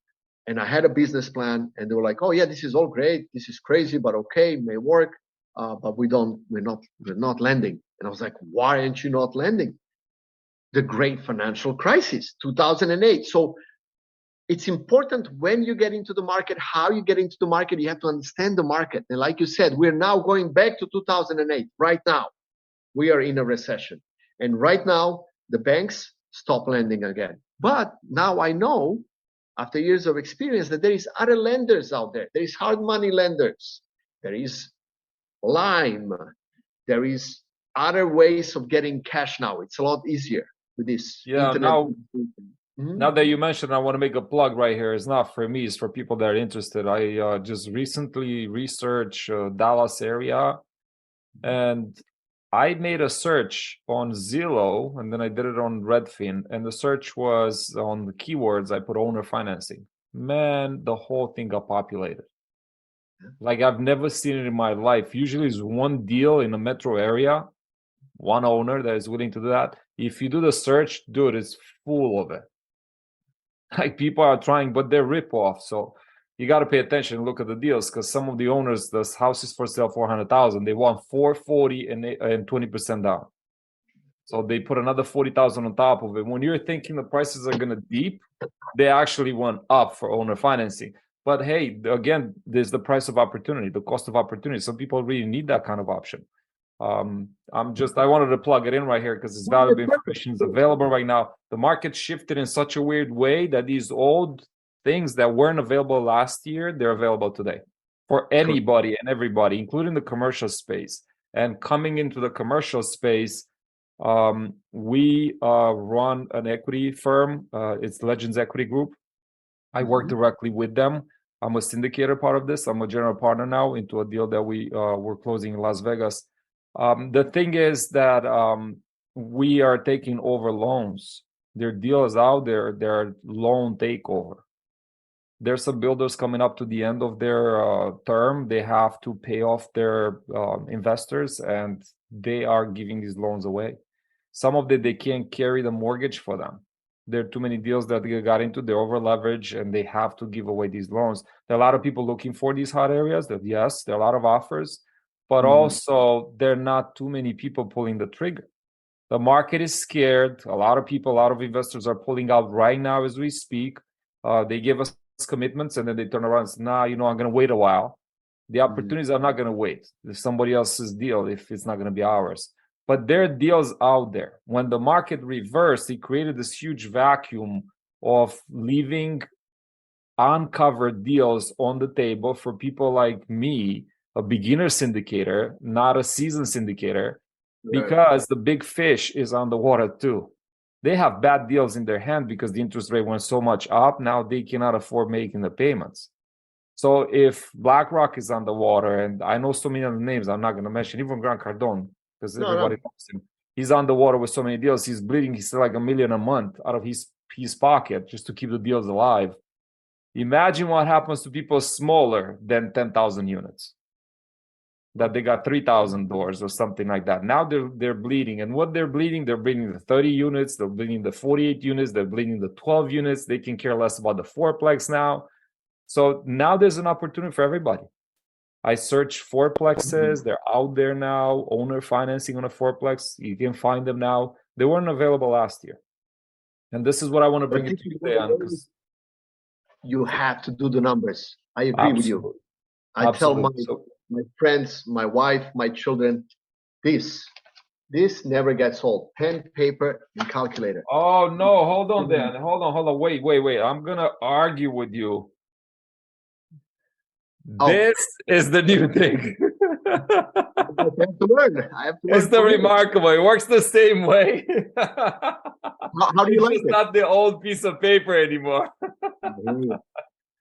and I had a business plan. And they were like, "Oh yeah, this is all great. This is crazy, but okay, may work. But we're not lending." And I was like, "Why aren't you not lending?" The great financial crisis, 2008. So it's important when you get into the market, how you get into the market, you have to understand the market. And like you said, we're now going back to 2008. Right now, we are in a recession. And right now, the banks stop lending again. But now I know, after years of experience, that there is other lenders out there. There is hard money lenders. There is Lime. There is other ways of getting cash now. It's a lot easier with this internet. Now that you mentioned, I want to make a plug right here. It's not for me, it's for people that are interested. I just recently researched Dallas area, and I made a search on Zillow, and then I did it on Redfin, and the search was on the keywords. I put owner financing. Man, the whole thing got populated. Like I've never seen it in my life. Usually it's one deal in a metro area, one owner that is willing to do that. If you do the search, dude, it's full of it. Like people are trying, but they're rip-off. So you got to pay attention and look at the deals, because some of the owners, the house is for sale 400,000. They want 440 and 20% down. So they put another 40,000 on top of it. When you're thinking the prices are gonna dip, they actually went up for owner financing. But hey, again, there's the price of opportunity, the cost of opportunity. Some people really need that kind of option. I wanted to plug it in right here because it's valuable information is available right now. The market shifted in such a weird way that these old things that weren't available last year, they're available today for anybody and everybody, including the commercial space. And coming into the commercial space, we run an equity firm. It's Legends Equity Group. I work directly with them. I'm a syndicator part of this. I'm a general partner now into a deal that we're closing in Las Vegas. The thing is that we are taking over loans. There are deals out there. There are loan takeover. There's some builders coming up to the end of their term. They have to pay off their investors, and they are giving these loans away. Some of them, they can't carry the mortgage for them. There are too many deals that they got into, they're over leveraged, and they have to give away these loans. There are a lot of people looking for these hot areas. Yes, there are a lot of offers, but also there are not too many people pulling the trigger. The market is scared. A lot of investors are pulling out right now as we speak. They give us commitments and then they turn around and say, I'm going to wait a while. The opportunities are not going to wait. If somebody else's deal, if it's not going to be ours. But there are deals out there. When the market reversed, it created this huge vacuum of leaving uncovered deals on the table for people like me, a beginner syndicator, not a seasoned syndicator, because the big fish is on the water too. They have bad deals in their hand because the interest rate went so much up. Now they cannot afford making the payments. So if BlackRock is on the water, and I know so many other names I'm not going to mention, even Grant Cardone, because everybody knows him. He's on the water with so many deals. He's bleeding. He's like $1 million a month out of his pocket just to keep the deals alive. Imagine what happens to people smaller than 10,000 units, that they got 3,000 doors or something like that. Now they're bleeding. And what they're bleeding the 30 units, they're bleeding the 48 units, they're bleeding the 12 units. They can care less about the fourplex now. So now there's an opportunity for everybody. I searched fourplexes. They're out there now. Owner financing on a fourplex. You can find them now. They weren't available last year. And this is what I want to bring it to you today on, because you have to do the numbers. I agree with you. absolutely, I tell absolutely. my friends, my wife, my children, this never gets old. Pen, paper, and calculator. Oh no, hold on, Dan. Hold on. Wait. I'm gonna argue with you. This is the new thing. I have to learn. It's the remarkable. It works the same way. How do you like It's it? not the old piece of paper anymore.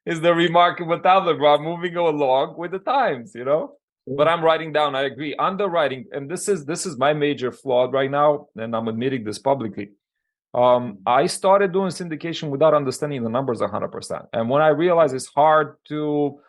It's the remarkable tablet, bro. I'm moving along with the times, you know. But I'm writing down. I agree. Underwriting, and this is my major flaw right now, and I'm admitting this publicly. I started doing syndication without understanding the numbers 100%. And when I realized it's hard to,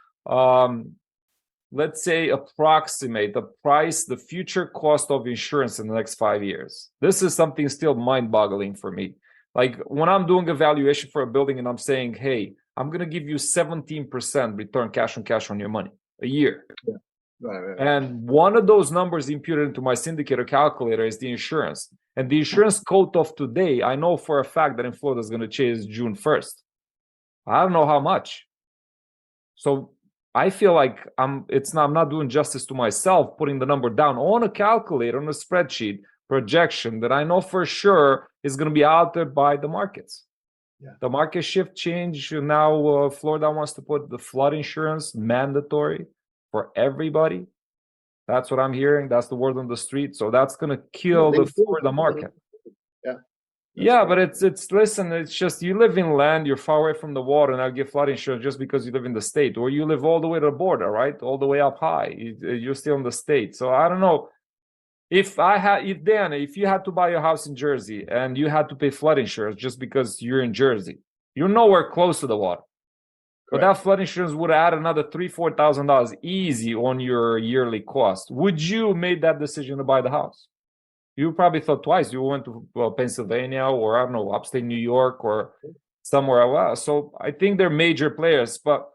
let's say, approximate the price, the future cost of insurance in the next 5 years, this is something still mind-boggling for me. Like when I'm doing a valuation for a building and I'm saying, hey, I'm going to give you 17% return cash on your money a year. Yeah. Right. And one of those numbers imputed into my syndicator calculator is the insurance. And the insurance quote of today, I know for a fact that in Florida is going to change June 1st. I don't know how much. So I feel like I'm not doing justice to myself putting the number down on a calculator, on a spreadsheet projection that I know for sure is going to be altered by the markets. Yeah. The market shift change. Now Florida wants to put the flood insurance mandatory for everybody. That's what I'm hearing. That's the word on the street. So that's going to kill the Florida market. Yeah, but it's listen, it's just you live in land, you're far away from the water, and I'll give flood insurance just because you live in the state, or you live all the way to the border, right? All the way up high. You're still in the state. So I don't know. If you had to buy a house in Jersey and you had to pay flood insurance just because you're in Jersey, you're nowhere close to the water. But that flood insurance would add another $3,000-$4,000 easy on your yearly cost. Would you make that decision to buy the house? You probably thought twice. You went to Pennsylvania or I don't know, upstate New York or somewhere else. So I think they're major players. But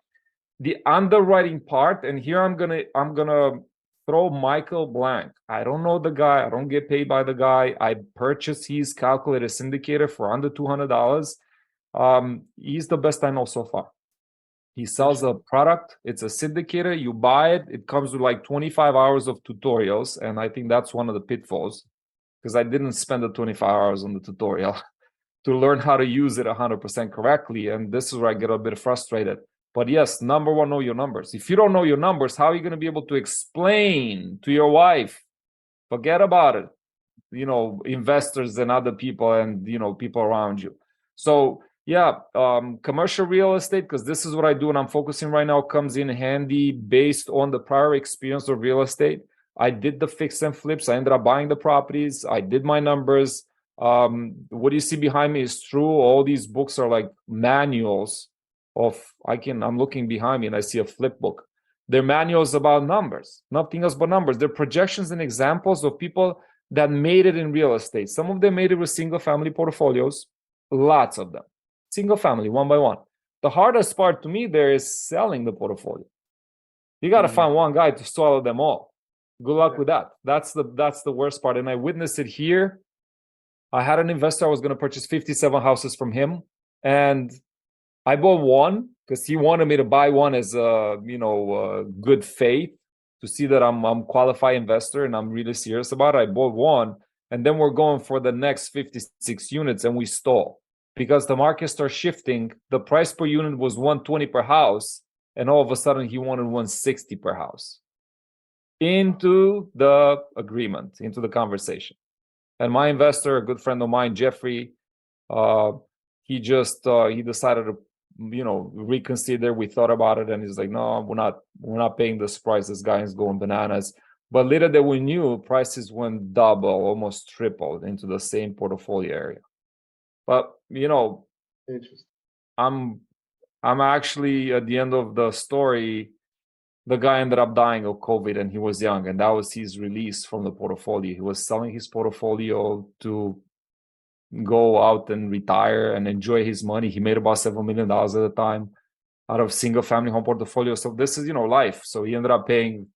the underwriting part, and here I'm gonna throw Michael blank. I don't know the guy. I don't get paid by the guy. I purchased his calculator syndicator for under $200. He's the best I know so far. He sells a product. It's a syndicator. You buy it. It comes with like 25 hours of tutorials. And I think that's one of the pitfalls because I didn't spend the 25 hours on the tutorial to learn how to use it 100% correctly. And this is where I get a bit frustrated. But yes, number one, know your numbers. If you don't know your numbers, how are you going to be able to explain to your wife? Forget about it. You know, investors and other people and, you know, people around you. So yeah, commercial real estate, because this is what I do and I'm focusing right now, comes in handy based on the prior experience of real estate. I did the fix and flips. I ended up buying the properties. I did my numbers. What you see behind me is true. All these books are like manuals of, I'm looking behind me and I see a flip book. They're manuals about numbers, nothing else but numbers. They're projections and examples of people that made it in real estate. Some of them made it with single family portfolios, lots of them. Single family, one by one. The hardest part to me there is selling the portfolio. You got to find one guy to swallow them all. Good luck with that. That's the worst part. And I witnessed it here. I had an investor. I was going to purchase 57 houses from him, and I bought one because he wanted me to buy one as a good faith to see that I'm a qualified investor and I'm really serious about it. I bought one, and then we're going for the next 56 units, and we stall. Because the market starts shifting, the price per unit was $120 per house, and all of a sudden he wanted $160 per house. Into the agreement, into the conversation. And my investor, a good friend of mine, Jeffrey, he decided to, reconsider. We thought about it, and he's like, no, we're not paying this price. This guy is going bananas. But later that we knew, prices went double, almost tripled into the same portfolio area. But I'm actually at the end of the story. The guy ended up dying of COVID, and he was young, and that was his release from the portfolio. He was selling his portfolio to go out and retire and enjoy his money. He made about $7 million at the time. out of single family home portfolio. So this is, life. So he ended up paying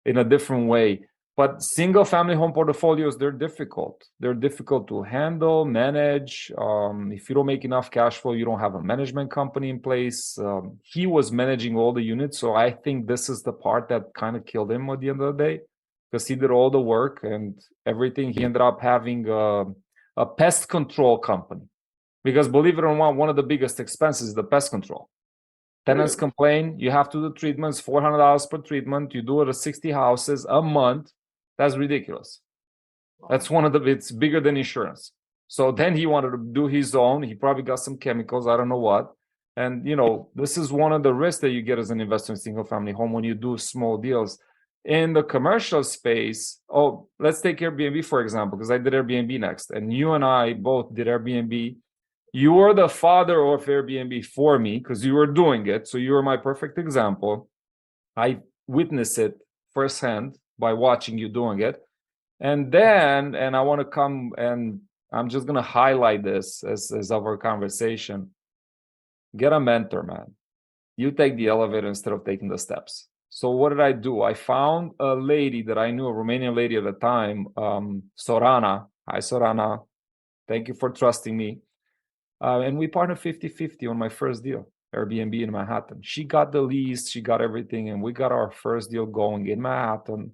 in a different way. But single family home portfolios, they're difficult. They're difficult to handle, manage. If you don't make enough cash flow, you don't have a management company in place. He was managing all the units. So I think this is the part that kind of killed him at the end of the day, because he did all the work and everything. He ended up having a pest control company, because believe it or not, one of the biggest expenses is the pest control. Tenants complain, you have to do treatments, $400 per treatment. You do it at 60 houses a month. That's ridiculous. That's it's bigger than insurance. So then he wanted to do his own. He probably got some chemicals, I don't know what. And, this is one of the risks that you get as an investor in single family home when you do small deals. In the commercial space, let's take Airbnb, for example, because I did Airbnb next. And you and I both did Airbnb. You were the father of Airbnb for me because you were doing it. So you were my perfect example. I witnessed it firsthand by watching you doing it. And I want to come and I'm just going to highlight this as our conversation. Get a mentor, man. You take the elevator instead of taking the steps. So what did I do? I found a lady that I knew, a Romanian lady at the time, Sorana. Hi, Sorana. Thank you for trusting me. And we partnered 50-50 on my first deal, Airbnb in Manhattan. She got the lease, she got everything, and we got our first deal going in Manhattan,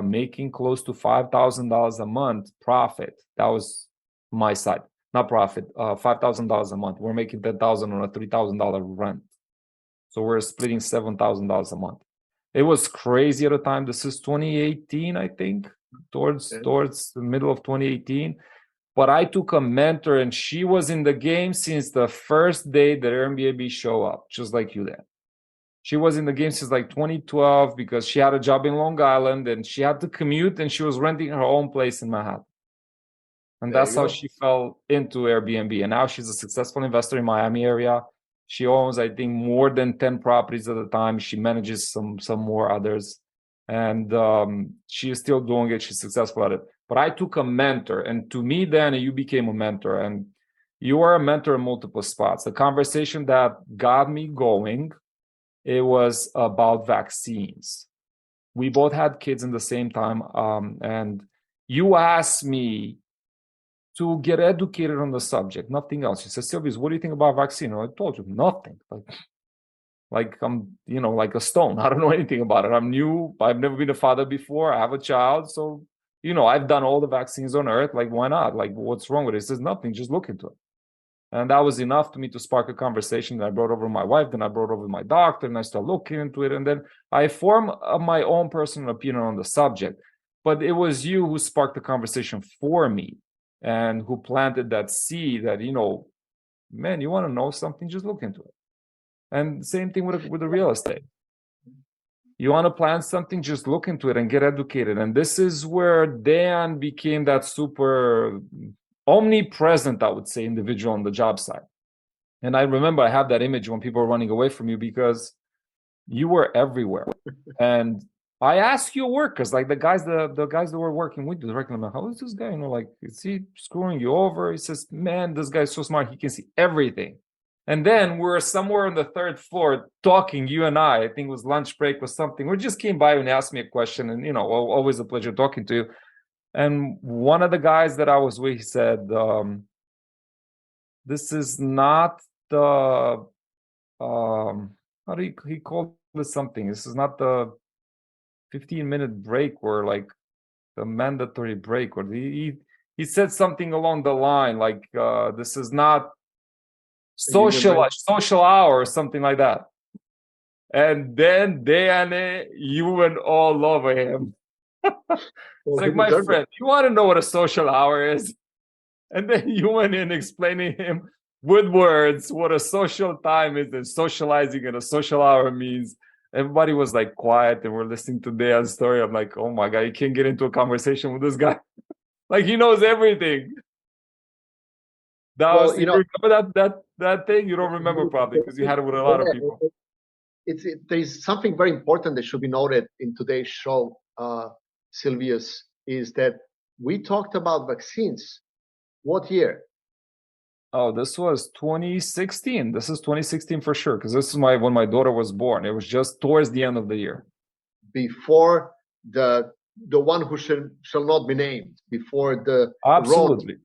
making close to $5,000 a month profit. That was my side, not profit, $5,000 a month. We're making $10,000 on a $3,000 rent. So we're splitting $7,000 a month. It was crazy at the time. This is 2018, I think, towards the middle of 2018. But I took a mentor, and she was in the game since the first day that Airbnb showed up, just like you did. She was in the game since like 2012 because she had a job in Long Island and she had to commute, and she was renting her own place in Manhattan. And that's how she fell into Airbnb. And now she's a successful investor in Miami area. She owns, I think, more than 10 properties at the time. She manages some more others. And she is still doing it. She's successful at it. But I took a mentor. And to me, Danny, you became a mentor. And you are a mentor in multiple spots. The conversation that got me going, it was about vaccines. We both had kids in the same time. And you asked me to get educated on the subject, nothing else. You said, Silvius, what do you think about vaccine? And I told you nothing. Like I'm, like a stone. I don't know anything about it. I'm new. I've never been a father before. I have a child. So, I've done all the vaccines on earth. Like, why not? Like, what's wrong with it? He says, nothing. Just look into it. And that was enough to me to spark a conversation that I brought over my wife. Then I brought over my doctor, and I started looking into it. And then I formed my own personal opinion on the subject. But it was you who sparked the conversation for me, and who planted that seed that, man, you want to know something, just look into it. And same thing with the real estate. You want to plan something, just look into it and get educated. And this is where Dan became that super omnipresent, I would say, individual on the job site. And I remember I have that image when people were running away from you because you were everywhere. And I asked your workers, like the guys that were working with you, directly, how is this guy? Is he screwing you over? He says, man, this guy's so smart. He can see everything. And then we're somewhere on the third floor talking, you and I think it was lunch break or something. We just came by and asked me a question, and, always a pleasure talking to you. And one of the guys that I was with, he said, this is not the, how do he called it something? This is not the 15-minute break or like the mandatory break, or he said something along the line like this is not social hour or something like that. And then you went all over him. It's like, my friend, you want to know what a social hour is? And then you went in explaining him with words what a social time is and socializing and a social hour means. Everybody was like quiet, and we're listening to Dejan's story. I'm like, oh my God, you can't get into a conversation with this guy. Like, he knows everything. You remember that thing? You don't remember probably because you had it with a lot of people. There's something very important that should be noted in today's show, Silvius, is that we talked about vaccines. What year? Oh, this was 2016. This is 2016 for sure, because this is when my daughter was born. It was just towards the end of the year. Before the one who shall not be named, before the Ron. Absolutely.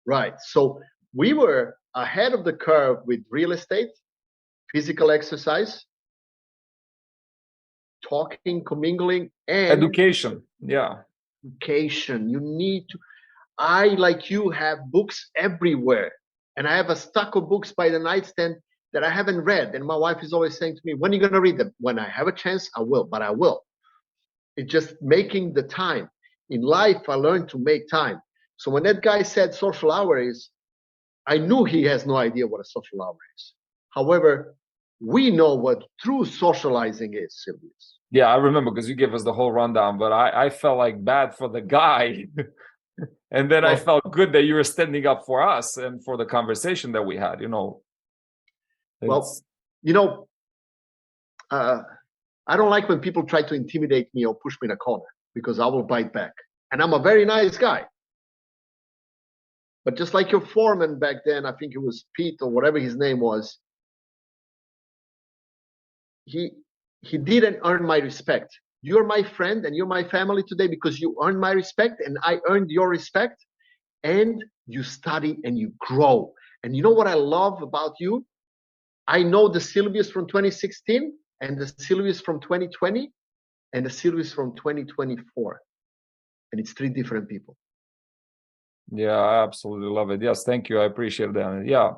Right. So we were ahead of the curve with real estate, physical exercise, talking, commingling, and Education. Yeah. education. You need to. I, like you, have books everywhere, and I have a stack of books by the nightstand that I haven't read. And my wife is always saying to me, "When are you going to read them?" When I have a chance, I will. But I will. It's just making the time. In life, I learned to make time. So when that guy said social hour is, I knew he has no idea what a social hour is. However, we know what true socializing is, Silvius. Yeah, I remember because you gave us the whole rundown, but I felt like bad for the guy. And then I felt good that you were standing up for us and for the conversation that we had, Well, you know, I don't like when people try to intimidate me or push me in a corner, because I will bite back. And I'm a very nice guy. But just like your foreman back then, I think it was Pete or whatever his name was, he didn't earn my respect. You're my friend and you're my family today because you earned my respect and I earned your respect, and you study and you grow. And you know what I love about you? I know the Silvius from 2016 and the Silvius from 2020 and the Silvius from 2024. And it's three different people. Yeah, I absolutely love it. Yes, thank you. I appreciate that. Yeah,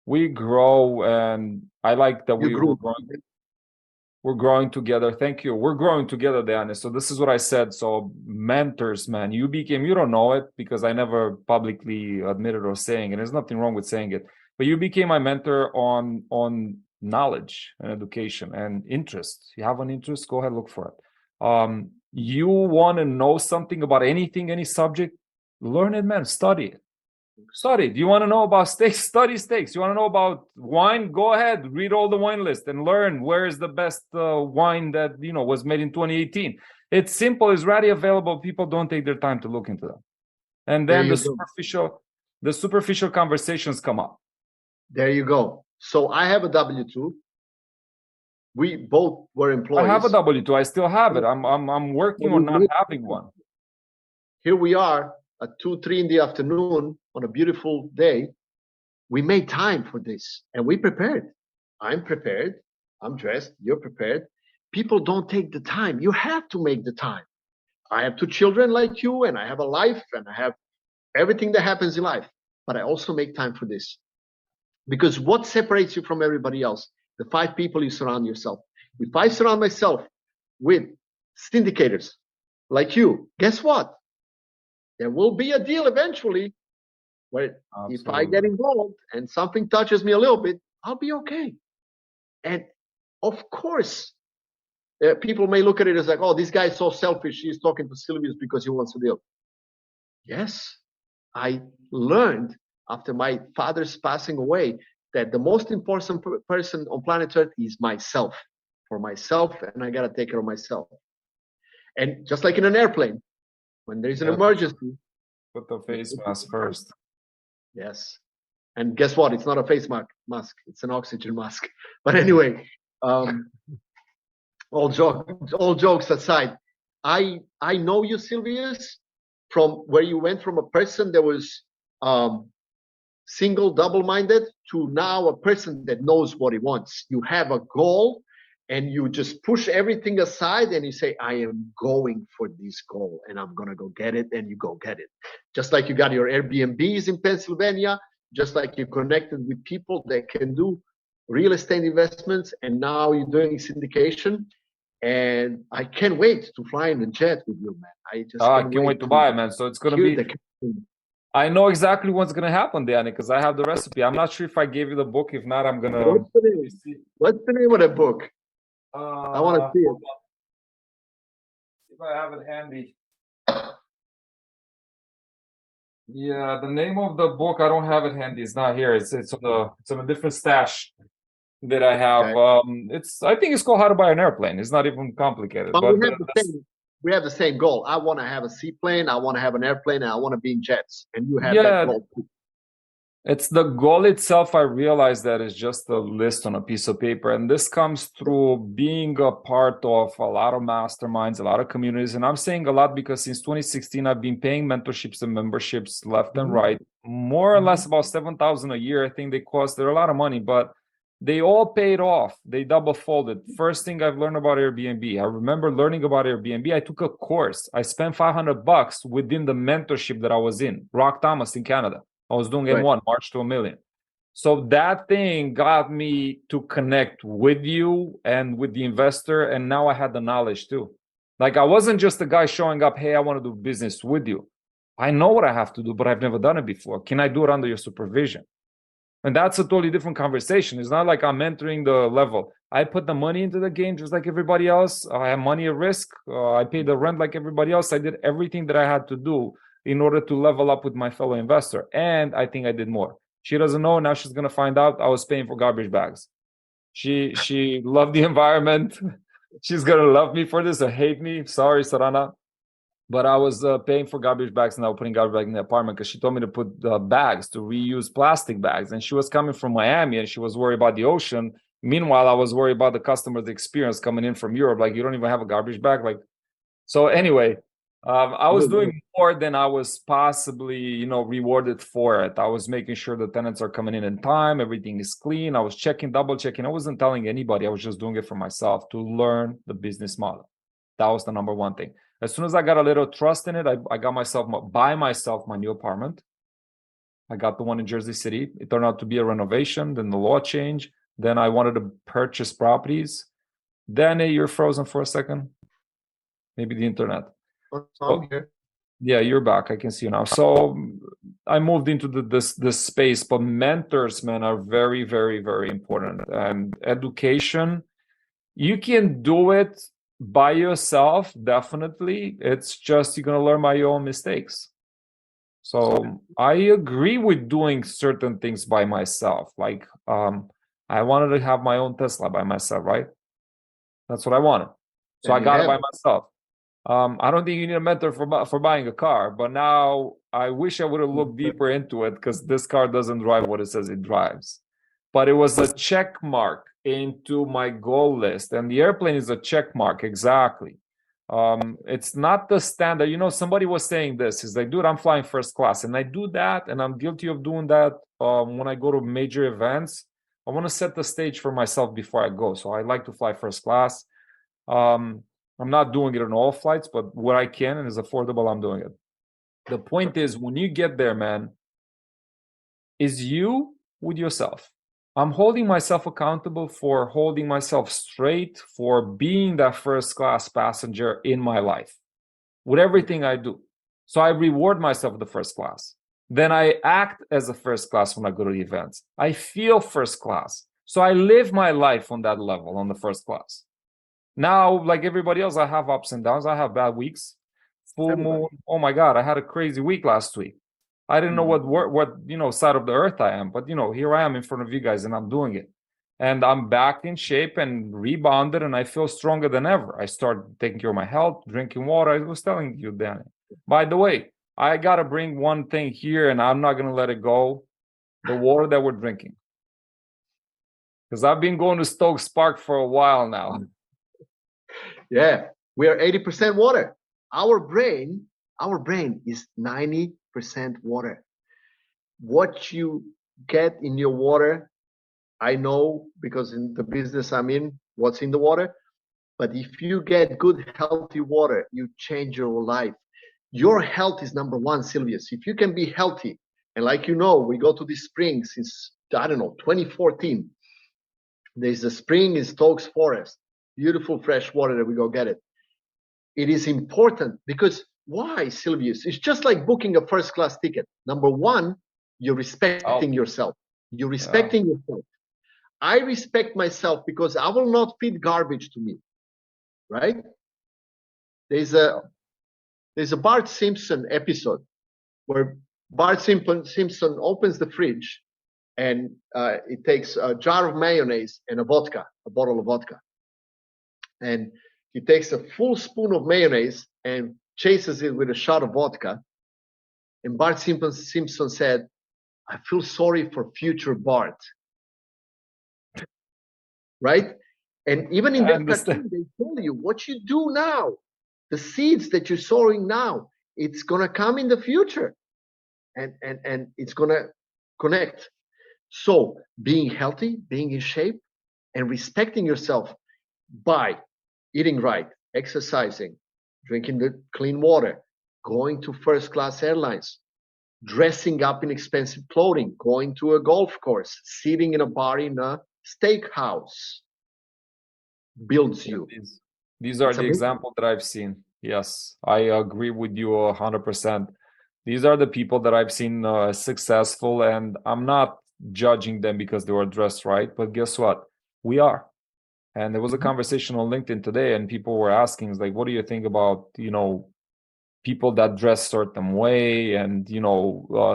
we grow, and I like that we're growing together. Thank you. We're growing together, Dejan. So this is what I said. So mentors, man, you don't know it because I never publicly admitted or saying it. There's nothing wrong with saying it, but you became my mentor on knowledge and education and interest. You have an interest, go ahead, look for it. You want to know something about anything, any subject, learn it, man. Study it. Study. Do you want to know about steaks? Study steaks. You want to know about wine? Go ahead, read all the wine list and learn where is the best wine that was made in 2018. It's simple. It's ready, available. People don't take their time to look into them, and then the superficial conversations come up. There you go. So I have a W-2. We both were employees. I have a W-2. I still have it. I'm working on not having one. Here we are at 2, 3 in the afternoon on a beautiful day. We made time for this and we prepared. I'm prepared. I'm dressed. You're prepared. People don't take the time. You have to make the time. I have 2 children like you, and I have a life, and I have everything that happens in life. But I also make time for this. Because what separates you from everybody else? The 5 people you surround yourself. If I surround myself with syndicators like you, guess what? There will be a deal eventually where if I get involved and something touches me a little bit, I'll be okay. And of course, people may look at it as like, oh, this guy is so selfish. He's talking to Silvius because he wants a deal. Yes, I learned after my father's passing away that the most important person on planet Earth is myself. For myself, and I got to take care of myself. And just like in an airplane, when there is an emergency, put the face mask first. Yes. And guess what? It's not a face mask. It's an oxygen mask. But anyway, all jokes aside, I know you, Silvius, from where you went from a person that was single, double-minded, to now a person that knows what he wants. You have a goal, and you just push everything aside and you say, I am going for this goal and I'm going to go get it, and you go get it. Just like you got your Airbnbs in Pennsylvania, just like you connected with people that can do real estate investments, and now you're doing syndication. And I can't wait to fly in a jet with you, man. I just can't wait to buy it, man. So it's going to be... I know exactly what's going to happen, Danny, because I have the recipe. I'm not sure if I gave you the book. If not, I'm going to... What's the name of the book? I want to see it. If I have it handy. Yeah, the name of the book, I don't have it handy. It's not here. It's on a different stash that I have. Okay. I think it's called How to Buy an Airplane. It's not even complicated. But we have the same goal. I want to have a seaplane. I want to have an airplane, and I want to be in jets. And you have that goal too. It's the goal itself. I realize that is just a list on a piece of paper. And this comes through being a part of a lot of masterminds, a lot of communities. And I'm saying a lot because since 2016, I've been paying mentorships and memberships left and right, more or less about 7,000 a year. I think they cost, they're a lot of money, but they all paid off. They double folded. First thing I've learned about Airbnb. I remember learning about Airbnb. I took a course. I spent $500 within the mentorship that I was in, Rock Thomas in Canada. I was doing M1, March to a Million. So that thing got me to connect with you and with the investor. And now I had the knowledge too. Like I wasn't just a guy showing up, hey, I want to do business with you. I know what I have to do, but I've never done it before. Can I do it under your supervision? And that's a totally different conversation. It's not like I'm entering the level. I put the money into the game just like everybody else. I have money at risk. I pay the rent like everybody else. I did everything that I had to do in order to level up with my fellow investor. And I think I did more. She doesn't know. Now she's going to find out I was paying for garbage bags. She loved the environment. She's going to love me for this or hate me. Sorry, Sarana. But I was paying for garbage bags and I was putting garbage bags in the apartment because she told me to put bags, to reuse plastic bags. And she was coming from Miami and she was worried about the ocean. Meanwhile, I was worried about the customer's experience coming in from Europe. Like, you don't even have a garbage bag. Like, so anyway, I was doing more than I was possibly, rewarded for it. I was making sure the tenants are coming in time. Everything is clean. I was checking, double checking. I wasn't telling anybody. I was just doing it for myself to learn the business model. That was the number one thing. As soon as I got a little trust in it, I got by myself my new apartment. I got the one in Jersey City. It turned out to be a renovation. Then the law changed. Then I wanted to purchase properties. Then you're frozen for a second. Maybe the internet. I'm here. Yeah, you're back. I can see you now. So I moved into this space, but mentors, man, are very, very, very important. And education, you can do it by yourself, definitely. It's just you're gonna learn by your own mistakes. So I agree with doing certain things by myself. Like I wanted to have my own Tesla by myself, right? That's what I wanted. So I got it by myself. I don't think you need a mentor for buying a car, but now I wish I would have looked deeper into it because this car doesn't drive what it says it drives. But it was a check mark into my goal list, and the airplane is a check mark, exactly. It's not the standard. Somebody was saying this, is like, dude, I'm flying first class, and I do that, and I'm guilty of doing that when I go to major events. I want to set the stage for myself before I go, so I like to fly first class. I'm not doing it on all flights, but where I can and is affordable, I'm doing it. The point is, when you get there, man, is you with yourself. I'm holding myself accountable for holding myself straight, for being that first class passenger in my life with everything I do. So I reward myself with the first class. Then I act as a first class when I go to the events. I feel first class. So I live my life on that level, on the first class. Now, like everybody else, I have ups and downs. I have bad weeks. Full moon. Oh my God, I had a crazy week last week. I didn't know what side of the earth I am, but here I am in front of you guys and I'm doing it. And I'm back in shape and rebounded and I feel stronger than ever. I started taking care of my health, drinking water. I was telling you, Danny. By the way, I got to bring one thing here and I'm not going to let it go. The water that we're drinking. Because I've been going to Stokes Park for a while now. Yeah, we are 80% water. Our brain is 90% water. What you get in your water, I know because in the business I'm in, what's in the water. But if you get good, healthy water, you change your life. Your health is number one, Silvius. If you can be healthy, and like we go to this spring since, 2014. There's a spring in Stokes Forest. Beautiful fresh water that we go get it. It is important because why, Silvius? It's just like booking a first class ticket. Number one, you're respecting yourself. You're respecting yourself. I respect myself because I will not feed garbage to me, right? There's a Bart Simpson episode where Bart Simpson opens the fridge and it takes a jar of mayonnaise and a bottle of vodka. And he takes a full spoon of mayonnaise and chases it with a shot of vodka. And Bart Simpson said, I feel sorry for future Bart, right? And even in I that understand. cartoon, they tell you what you do now, the seeds that you're sowing now, it's gonna come in the future, and it's gonna connect. So being healthy, being in shape, and respecting yourself by eating right, exercising, drinking the clean water, going to first class airlines, dressing up in expensive clothing, going to a golf course, sitting in a bar in a steakhouse builds Yeah, you. these are It's the amazing. examples that I've seen. Yes, I agree with you 100%. These are the people that I've seen successful, and I'm not judging them because they were dressed right, but guess what? We are. And there was a Mhm. conversation on LinkedIn today, and people were asking, like, what do you think about, people that dress certain way? And,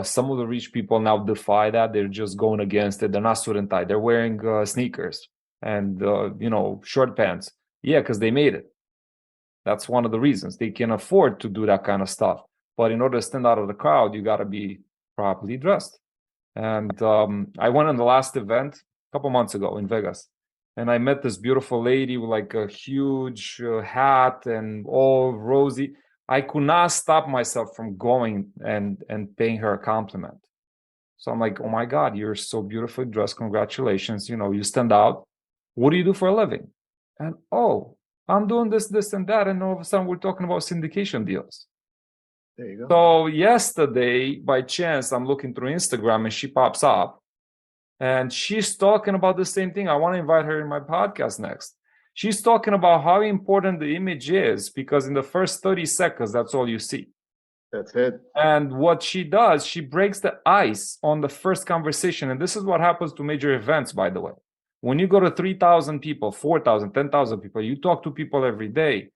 some of the rich people now defy that. They're just going against it. They're not suit and tie. They're wearing sneakers and, short pants. Yeah, because they made it. That's one of the reasons they can afford to do that kind of stuff. But in order to stand out of the crowd, you got to be properly dressed. And I went on the last event a couple months ago in Vegas, and I met this beautiful lady with like a huge hat and all rosy. I could not stop myself from going and paying her a compliment. So I'm like, oh my God, you're so beautifully dressed. Congratulations. You stand out. What do you do for a living? And oh, I'm doing this, this, and that. And all of a sudden, we're talking about syndication deals. There you go. So yesterday, by chance, I'm looking through Instagram and she pops up and she's talking about the same thing. I want to invite her in my podcast next. She's talking about how important the image is because in the first 30 seconds, that's all you see. That's it. And what she does, she breaks the ice on the first conversation. And this is what happens to major events, by the way. When you go to 3,000 people, 4,000, 10,000 people, you talk to people every day.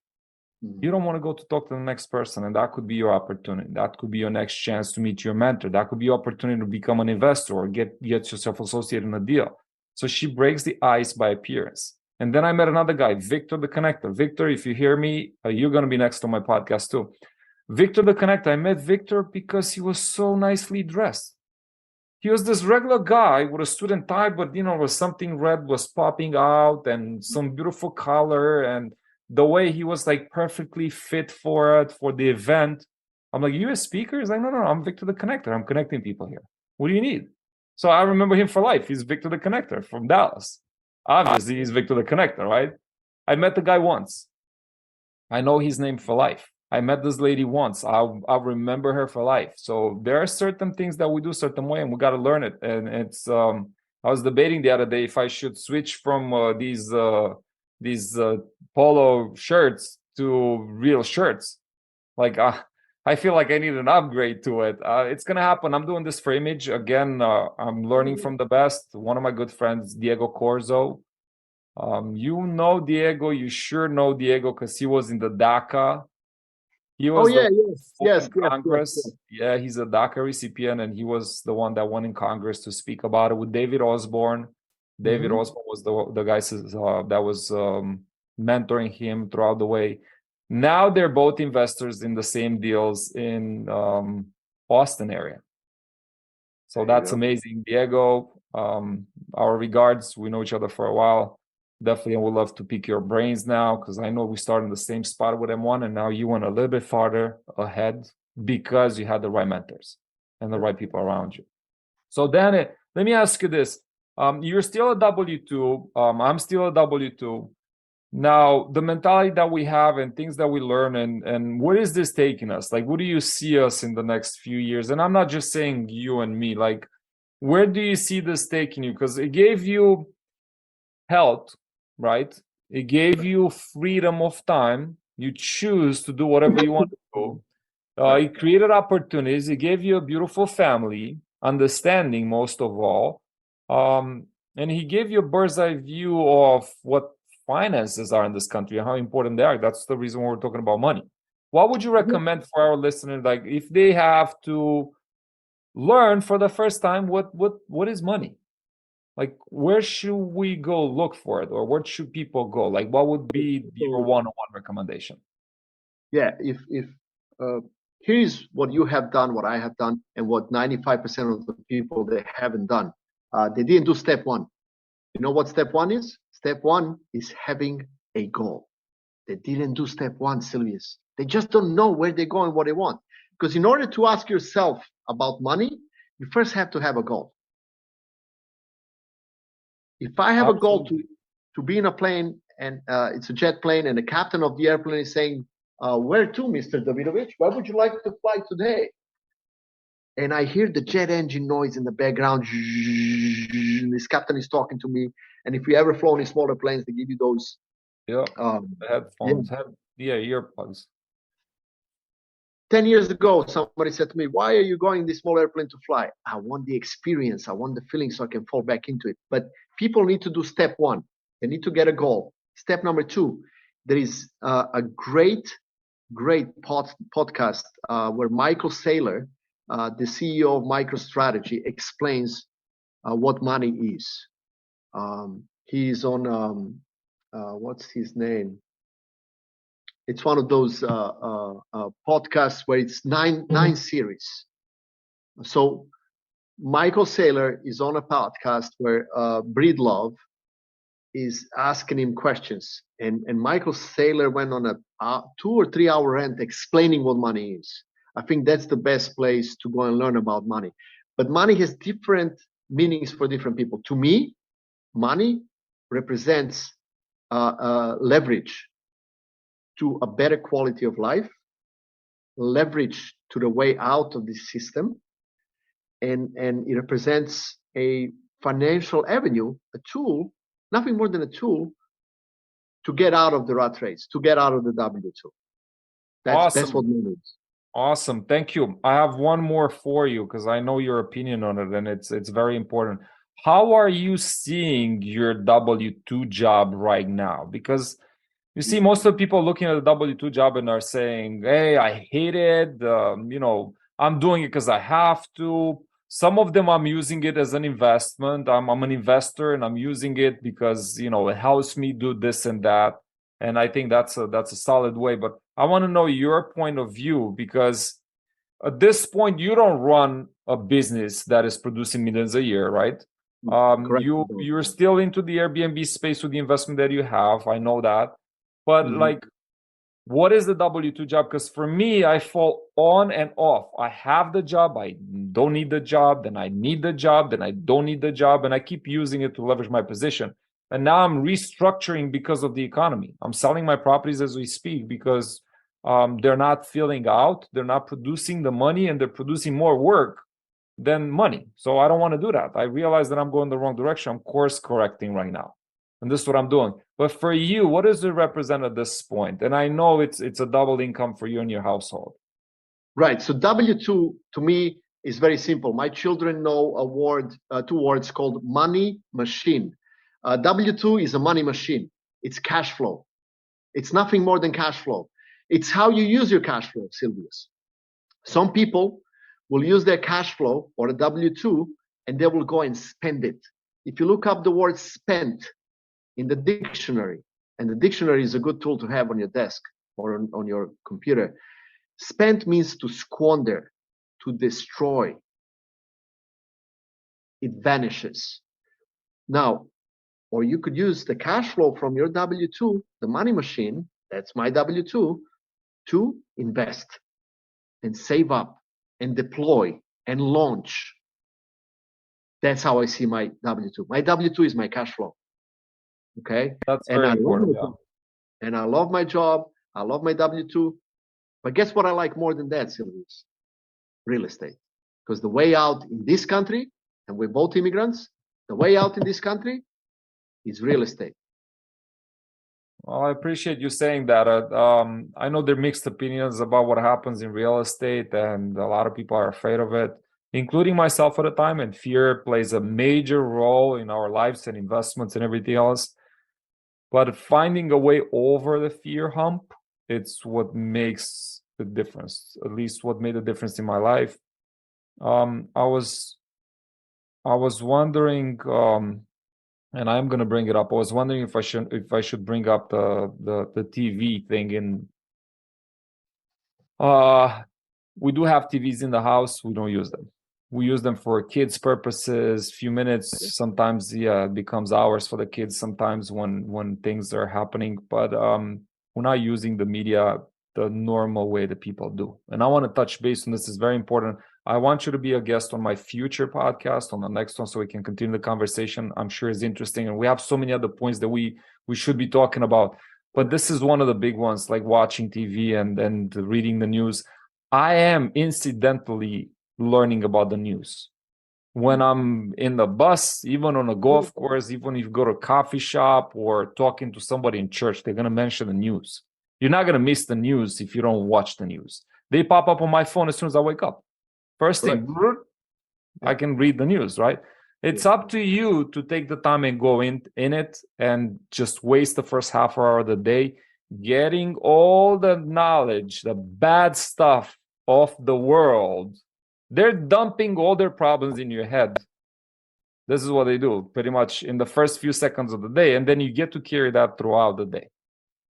You don't want to go to talk to the next person, and that could be your opportunity. That could be your next chance to meet your mentor. That could be your opportunity to become an investor or get yourself associated in a deal. So she breaks the ice by appearance. And then I met another guy, Victor the Connector. Victor, if you hear me, you're going to be next on my podcast too. Victor the Connector. I met Victor because he was so nicely dressed. He was this regular guy with a suit and tie, but was something red was popping out and some beautiful color, and the way he was like perfectly fit for it for the event. I'm like, you a speaker? He's like, no, I'm Victor the Connector. I'm connecting people here. What do you need? So I remember him for life. He's Victor the Connector from Dallas. Obviously, he's Victor the Connector, right? I met the guy once. I know his name for life. I met this lady once. I'll remember her for life. So there are certain things that we do certain way, and we got to learn it. And it's I was debating the other day if I should switch from these polo shirts to real shirts. Like I feel like I need an upgrade to it. It's gonna happen. I'm doing this for image again. I'm learning from the best. One of my good friends, Diego Corzo. Diego. You sure know Diego because he was in the DACA. He Oh was the yeah, yes, one yes, in yes, yes, yes. Congress. Yeah, he's a DACA recipient, and he was the one that went in Congress to speak about it with David Osborne. David Mhm. Osborne was the guy that was mentoring him throughout the way. Now they're both investors in the same deals in Austin area. So There you that's go. amazing, Diego. Our regards. We know each other for a while. Definitely, I would love to pick your brains now because I know we started in the same spot with M1, and now you went a little bit farther ahead because you had the right mentors and the right people around you. So, Danny, let me ask you this: you're still a W-2. I'm still a W-2. Now, the mentality that we have and things that we learn, and where is this taking us? Like, what do you see us in the next few years? And I'm not just saying you and me. Like, where do you see this taking you? Because it gave you health, right? It gave you freedom of time. You choose to do whatever you want to do. Right. It created opportunities. It gave you a beautiful family, understanding most of all. And he gave you a bird's eye view of what finances are in this country and how important they are. That's the reason why we're talking about money. What would you recommend for our listeners, like if they have to learn for the first time what is money? Like, where should we go look for it, or where should people go? Like, what would be your So one-on-one recommendation? yeah, if here is what you have done, what I have done, and what 95% of the people they haven't done. They didn't do step one. You know what step one is? Step one is having a goal. They didn't do step one, Silvius. They just don't know where they go and what they want. Because in order to ask yourself about money, you first have to have a goal. If I have a goal to be in a plane, and it's a jet plane, and the captain of the airplane is saying, where to, Mr. Davidovic? Where would you like to fly today? And I hear the jet engine noise in the background. And this captain is talking to me. And if you ever flown in smaller planes, they give you those headphones, earplugs. 10 years ago, somebody said to me, why are you going in this small airplane to fly? I want the experience. I want the feeling so I can fall back into it. But people need to do step one. They need to get a goal. Step number two, there is a great podcast where Michael Saylor, the CEO of MicroStrategy, explains what money is. He's on, what's his name? It's one of those podcasts where it's nine series. So Michael Saylor is on a podcast where Breedlove is asking him questions. And Michael Saylor went on a 2 or 3 hour rant explaining what money is. I think that's the best place to go and learn about money. But money has different meanings for different people. To me, money represents leverage to a better quality of life, leverage to the way out of this system, and it represents a financial avenue, a tool, nothing more than a tool to get out of the rat race, to get out of the W2. That's what money is. Awesome, thank you. I have one more for you because I know your opinion on it, and it's very important. How are you seeing your W2 job right now? Because you see, most of the people looking at the W2 job and are saying, hey, I hate it. I'm doing it because I have to. Some of them, I'm using it as an investment. I'm an investor and I'm using it because, it helps me do this and that. And I think that's a solid way. But I want to know your point of view, because at this point, you don't run a business that is producing millions a year, right? You're still into the Airbnb space with the investment that you have. I know that. But what is the W2 job? Because for me, I fall on and off. I have the job, I don't need the job, then I need the job, then I don't need the job, and I keep using it to leverage my position. And now I'm restructuring because of the economy. I'm selling my properties as we speak because they're not filling out, they're not producing the money, and they're producing more work than money. So I don't want to do that. I realize that I'm going the wrong direction. I'm course correcting right now. And this is what I'm doing. But for you, what does it represent at this point? And I know it's a double income for you and your household. Right. So W2 to me is very simple. My children know two words called money machine. W2 is a money machine. It's cash flow. It's nothing more than cash flow. It's how you use your cash flow, Silvius. Some people will use their cash flow or a W2 and they will go and spend it. If you look up the word spent in the dictionary, and the dictionary is a good tool to have on your desk or on your computer, spent means to squander, to destroy. It vanishes. Now, or you could use the cash flow from your W2, the money machine, that's my W2, to invest and save up and deploy and launch. That's how I see my W2. My W2 is my cash flow. Okay. That's very important. And I love my job. I love my W2. But guess what I like more than that, Silvius? Real estate. Because the way out in this country, and we're both immigrants, the way out in this country is real estate. Well, I appreciate you saying that. I know there are mixed opinions about what happens in real estate, and a lot of people are afraid of it, including myself at the time. And fear plays a major role in our lives and investments and everything else. But finding a way over the fear hump, it's what makes the difference, at least what made the difference in my life. I was wondering, and I'm going to bring it up. I was wondering if I should bring up the TV thing in We do have TVs in the house. We don't use them. We use them for kids' purposes. Few minutes. Sometimes, yeah, it becomes hours for the kids. Sometimes when things are happening, but we're not using the media the normal way that people do. And I want to touch base on this. Is very important. I want you to be a guest on my future podcast, on the next one, so we can continue the conversation. I'm sure it's interesting, and we have so many other points that we should be talking about. But this is one of the big ones, like watching TV and reading the news. I am incidentally learning about the news when I'm in the bus, even on a golf course, even if you go to a coffee shop or talking to somebody in church, they're going to mention the news. You're not going to miss the news if you don't watch the news. They pop up on my phone as soon as I wake up. First thing, I can read the news, right? It's up to you to take the time and go in it and just waste the first half hour of the day getting all the knowledge, the bad stuff of the world. They're dumping all their problems in your head. This is what they do pretty much in the first few seconds of the day. And then you get to carry that throughout the day.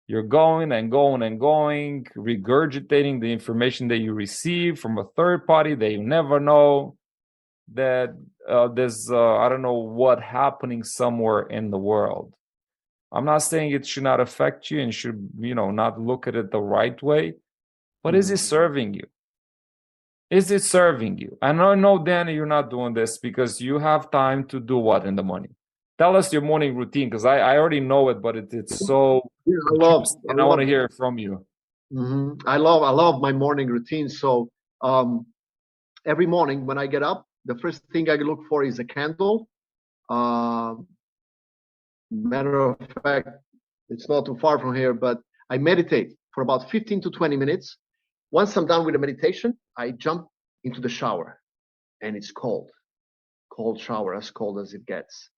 You're going and going and going, regurgitating the information that you receive from a third party that you never know, that there's, I don't know what happening somewhere in the world. I'm not saying it should not affect you and should, not look at it the right way, but is it serving you? Is it serving you? And I know, Danny, you're not doing this because you have time to do what in the morning? Tell us your morning routine, because I already know it, but it's so juicy, and I want to hear it from you. I love my morning routine. So every morning when I get up, the first thing I look for is a candle. Matter of fact, it's not too far from here, but I meditate for about 15 to 20 minutes. Once I'm done with the meditation, I jump into the shower, and it's cold shower, as cold as it gets.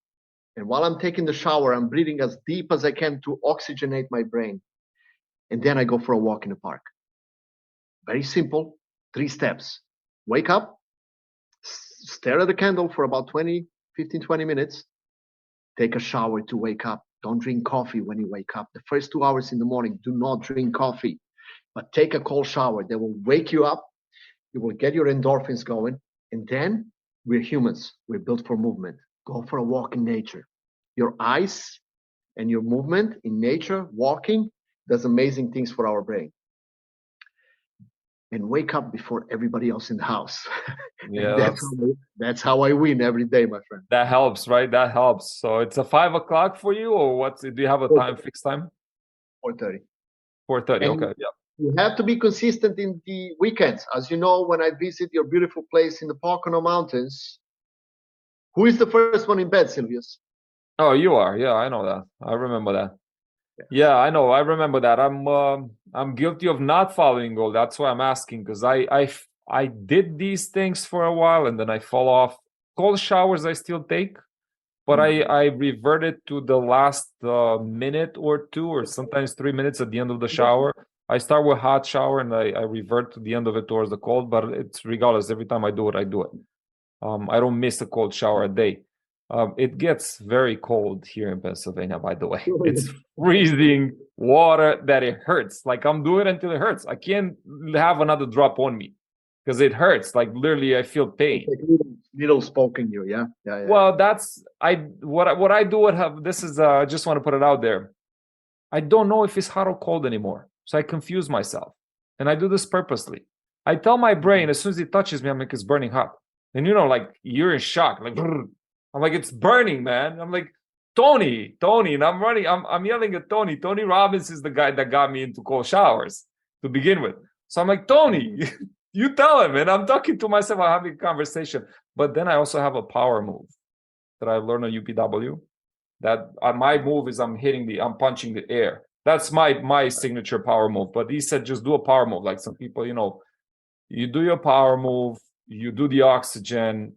And while I'm taking the shower, I'm breathing as deep as I can to oxygenate my brain. And then I go for a walk in the park. Very simple, 3 steps. Wake up, stare at the candle for about 15, 20 minutes. Take a shower to wake up. Don't drink coffee when you wake up. The first 2 hours in the morning, do not drink coffee, but take a cold shower. That will wake you up. You will get your endorphins going. And then we're humans. We're built for movement. Go for a walk in nature. Your eyes and your movement in nature, walking, does amazing things for our brain. And wake up before everybody else in the house. Yeah, that's how I win every day, my friend. That helps, right? That helps. So it's a 5 o'clock for you, or what? Do you have a time, fixed time? 4:30. 4:30. Okay. Yeah. You have to be consistent in the weekends. As you know, when I visit your beautiful place in the Pocono Mountains, who is the first one in bed, Silvius? Oh, you are. Yeah, I know that. I remember that. Yeah, I know. I remember that. I'm guilty of not following goal. That's why I'm asking, because I did these things for a while and then I fall off. Cold showers I still take, but I reverted to the last minute or two, or sometimes 3 minutes at the end of the shower. I start with hot shower and I revert to the end of it towards the cold, but it's regardless. Every time I do it, I do it. I don't miss a cold shower a day. It gets very cold here in Pennsylvania, by the way. It's freezing water that it hurts. Like, I'm doing it until it hurts. I can't have another drop on me because it hurts. Like, literally, I feel pain. Needles poking you, yeah. Well, that's what I do. This is I just want to put it out there. I don't know if it's hot or cold anymore, so I confuse myself, and I do this purposely. I tell my brain as soon as it touches me, I'm like, it's burning hot, and like you're in shock, like. I'm like, it's burning, man. I'm like, Tony, and I'm running. I'm yelling at Tony. Tony Robbins is the guy that got me into cold showers to begin with. So I'm like, Tony, you tell him. And I'm talking to myself. I'm having a conversation. But then I also have a power move that I learned on UPW. That my move is I'm punching the air. That's my signature power move. But he said, just do a power move. Like some people, you do your power move, you do the oxygen.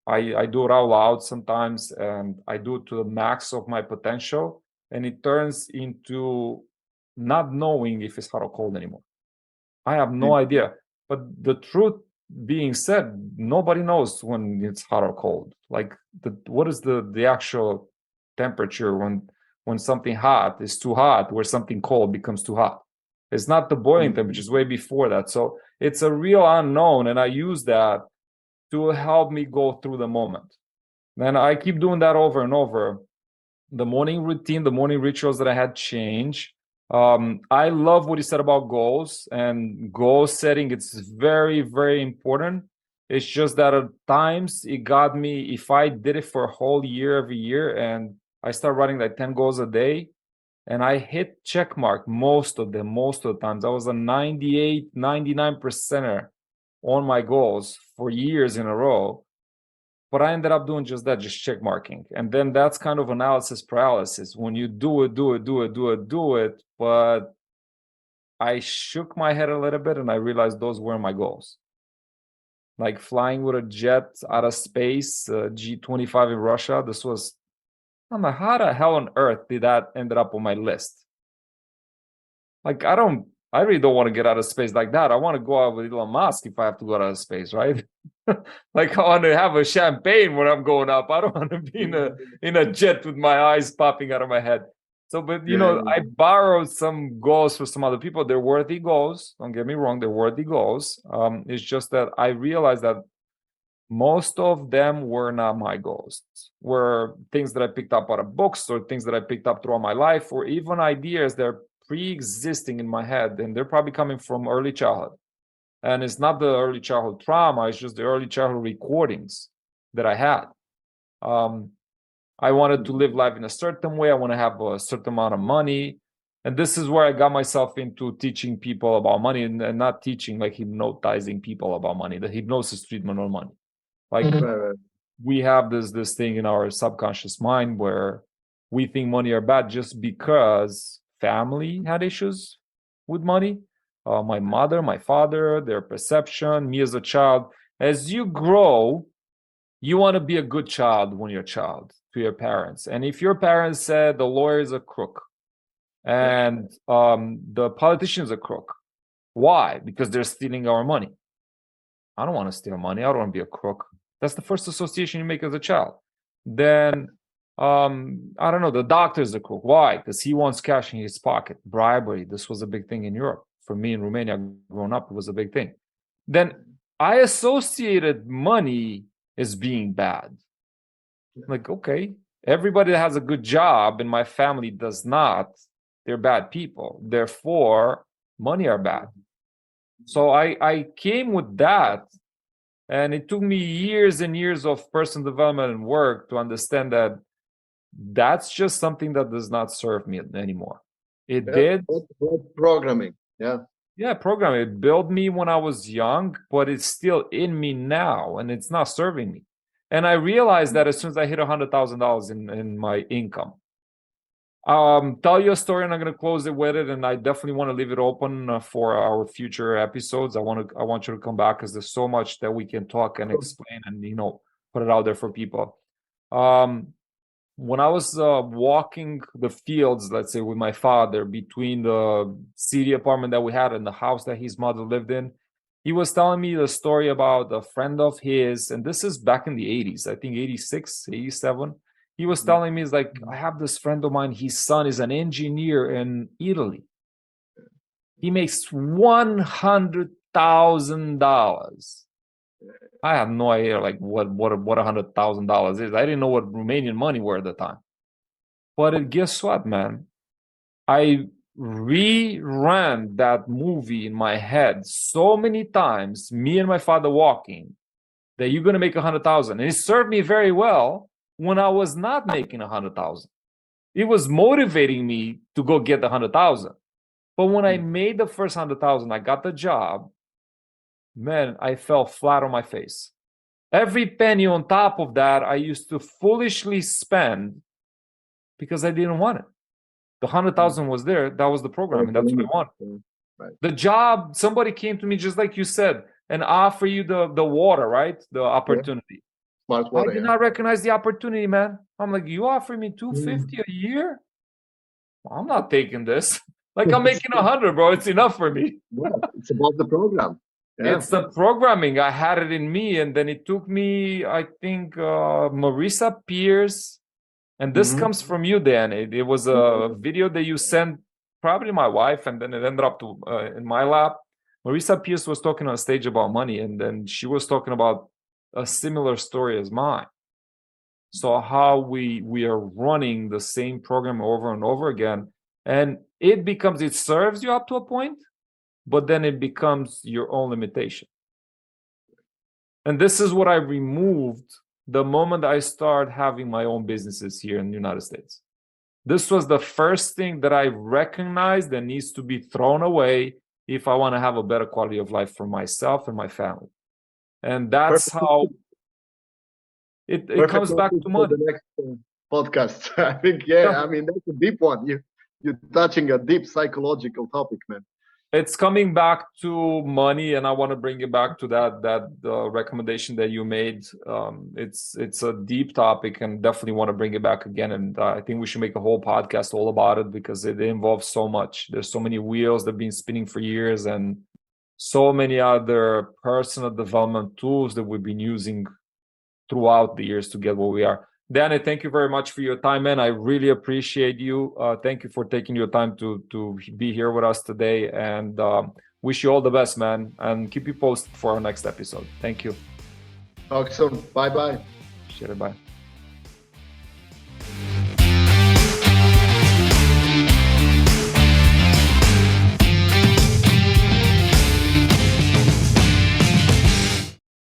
I do it out loud sometimes, and I do it to the max of my potential, and it turns into not knowing if it's hot or cold anymore. I have no idea. But the truth being said, nobody knows when it's hot or cold. Like, what is the actual temperature when something hot is too hot, where something cold becomes too hot? It's not the boiling temperature, it's way before that. So it's a real unknown, and I use that to help me go through the moment. And I keep doing that over and over. The morning routine, the morning rituals that I had change. I love what you said about goals and goal setting. It's very, very important. It's just that at times it got me, if I did it for a whole year, every year, and I start writing like 10 goals a day, and I hit check mark most of the times. I was a 98, 99%er on my goals for years in a row. But I ended up doing just that, just check marking. And then that's kind of analysis paralysis. When you do it. But I shook my head a little bit and I realized those were my goals. Like flying with a jet out of space, G25 in Russia. I'm like, how the hell on earth did that end up on my list? Like, I really don't want to get out of space like that. I want to go out with Elon Musk if I have to go out of space, right? Like I want to have a champagne when I'm going up. I don't want to be in a jet with my eyes popping out of my head. So, but I borrowed some goals for some other people. They're worthy goals. Don't get me wrong, they're worthy goals. It's just that I realized that most of them were not my goals. Were things that I picked up out of books or things that I picked up throughout my life, or even ideas that are pre-existing in my head, and they're probably coming from early childhood. And it's not the early childhood trauma, it's just the early childhood recordings that I had. I wanted to live life in a certain way. I want to have a certain amount of money. And this is where I got myself into teaching people about money, and not teaching, like hypnotizing people about money, the hypnosis treatment on money. Like we have this thing in our subconscious mind where we think money are bad just because family had issues with money. My mother, my father, their perception, me as a child. As you grow, you want to be a good child when you're a child to your parents. And if your parents said the lawyer is a crook and the politician's a crook, why? Because they're stealing our money. I don't want to steal money. I don't want to be a crook. That's the first association you make as a child. Then I don't know, the doctor's a crook. Why? Because he wants cash in his pocket. Bribery. This was a big thing in Europe. For me in Romania, growing up, it was a big thing. Then I associated money as being bad. Like, okay, everybody that has a good job in my family does not. They're bad people. Therefore, money are bad. So I came with that. And it took me years and years of personal development and work to understand that that's just something that does not serve me anymore. It did. Programming. Yeah, programming. It built me when I was young, but it's still in me now, and it's not serving me. And I realized that as soon as I hit $100,000 in my income. Tell you a story, and I'm going to close it with it. And I definitely want to leave it open for our future episodes. I want you to come back because there's so much that we can talk and explain and put it out there for people. When I was walking the fields, let's say with my father, between the city apartment that we had and the house that his mother lived in, he was telling me the story about a friend of his, and this is back in the 80s, I think 86, 87. He was telling me, he's like, I have this friend of mine, his son is an engineer in Italy. He makes $100,000. I have no idea like what $100,000 is. I didn't know what Romanian money were at the time. But guess what, man? I reran that movie in my head so many times, me and my father walking, that you're gonna make 100,000. And it served me very well when I was not making 100,000. It was motivating me to go get the 100,000. But when I made the first 100,000, I got the job, man, I fell flat on my face. Every penny on top of that, I used to foolishly spend because I didn't want it. The 100,000 was there. That was the program, and that's what I wanted. Right. The job, somebody came to me, just like you said, and offer you the water, right? The opportunity. Smart water, I did not recognize the opportunity, man. I'm like, you offer me $250 a year? Well, I'm not taking this. Like I'm making 100, bro. It's enough for me. Yeah, it's about the program. Yeah. It's the programming. I had it in me, and then it took me, I think, Marissa Pierce, and this comes from you, Dan. It was a video that you sent probably my wife, and then it ended up in my lap. Marisa Pierce was talking on stage about money, and then she was talking about a similar story as mine. So how we are running the same program over and over again, and it serves you up to a point, but then it becomes your own limitation. And this is what I removed the moment I started having my own businesses here in the United States. This was the first thing that I recognized that needs to be thrown away if I want to have a better quality of life for myself and my family. And that's Perfect. how it comes back to money. The next podcast. I think, I mean, that's a deep one. You're touching a deep psychological topic, man. It's coming back to money, and I want to bring it back to that recommendation that you made. It's a deep topic, and definitely want to bring it back again. And I think we should make a whole podcast all about it, because it involves so much. There's so many wheels that have been spinning for years, and so many other personal development tools that we've been using throughout the years to get where we are. Danny, thank you very much for your time, man. I really appreciate you. Thank you for taking your time to be here with us today, and wish you all the best, man. And keep you posted for our next episode. Thank you. Talk soon. Bye-bye. Bye.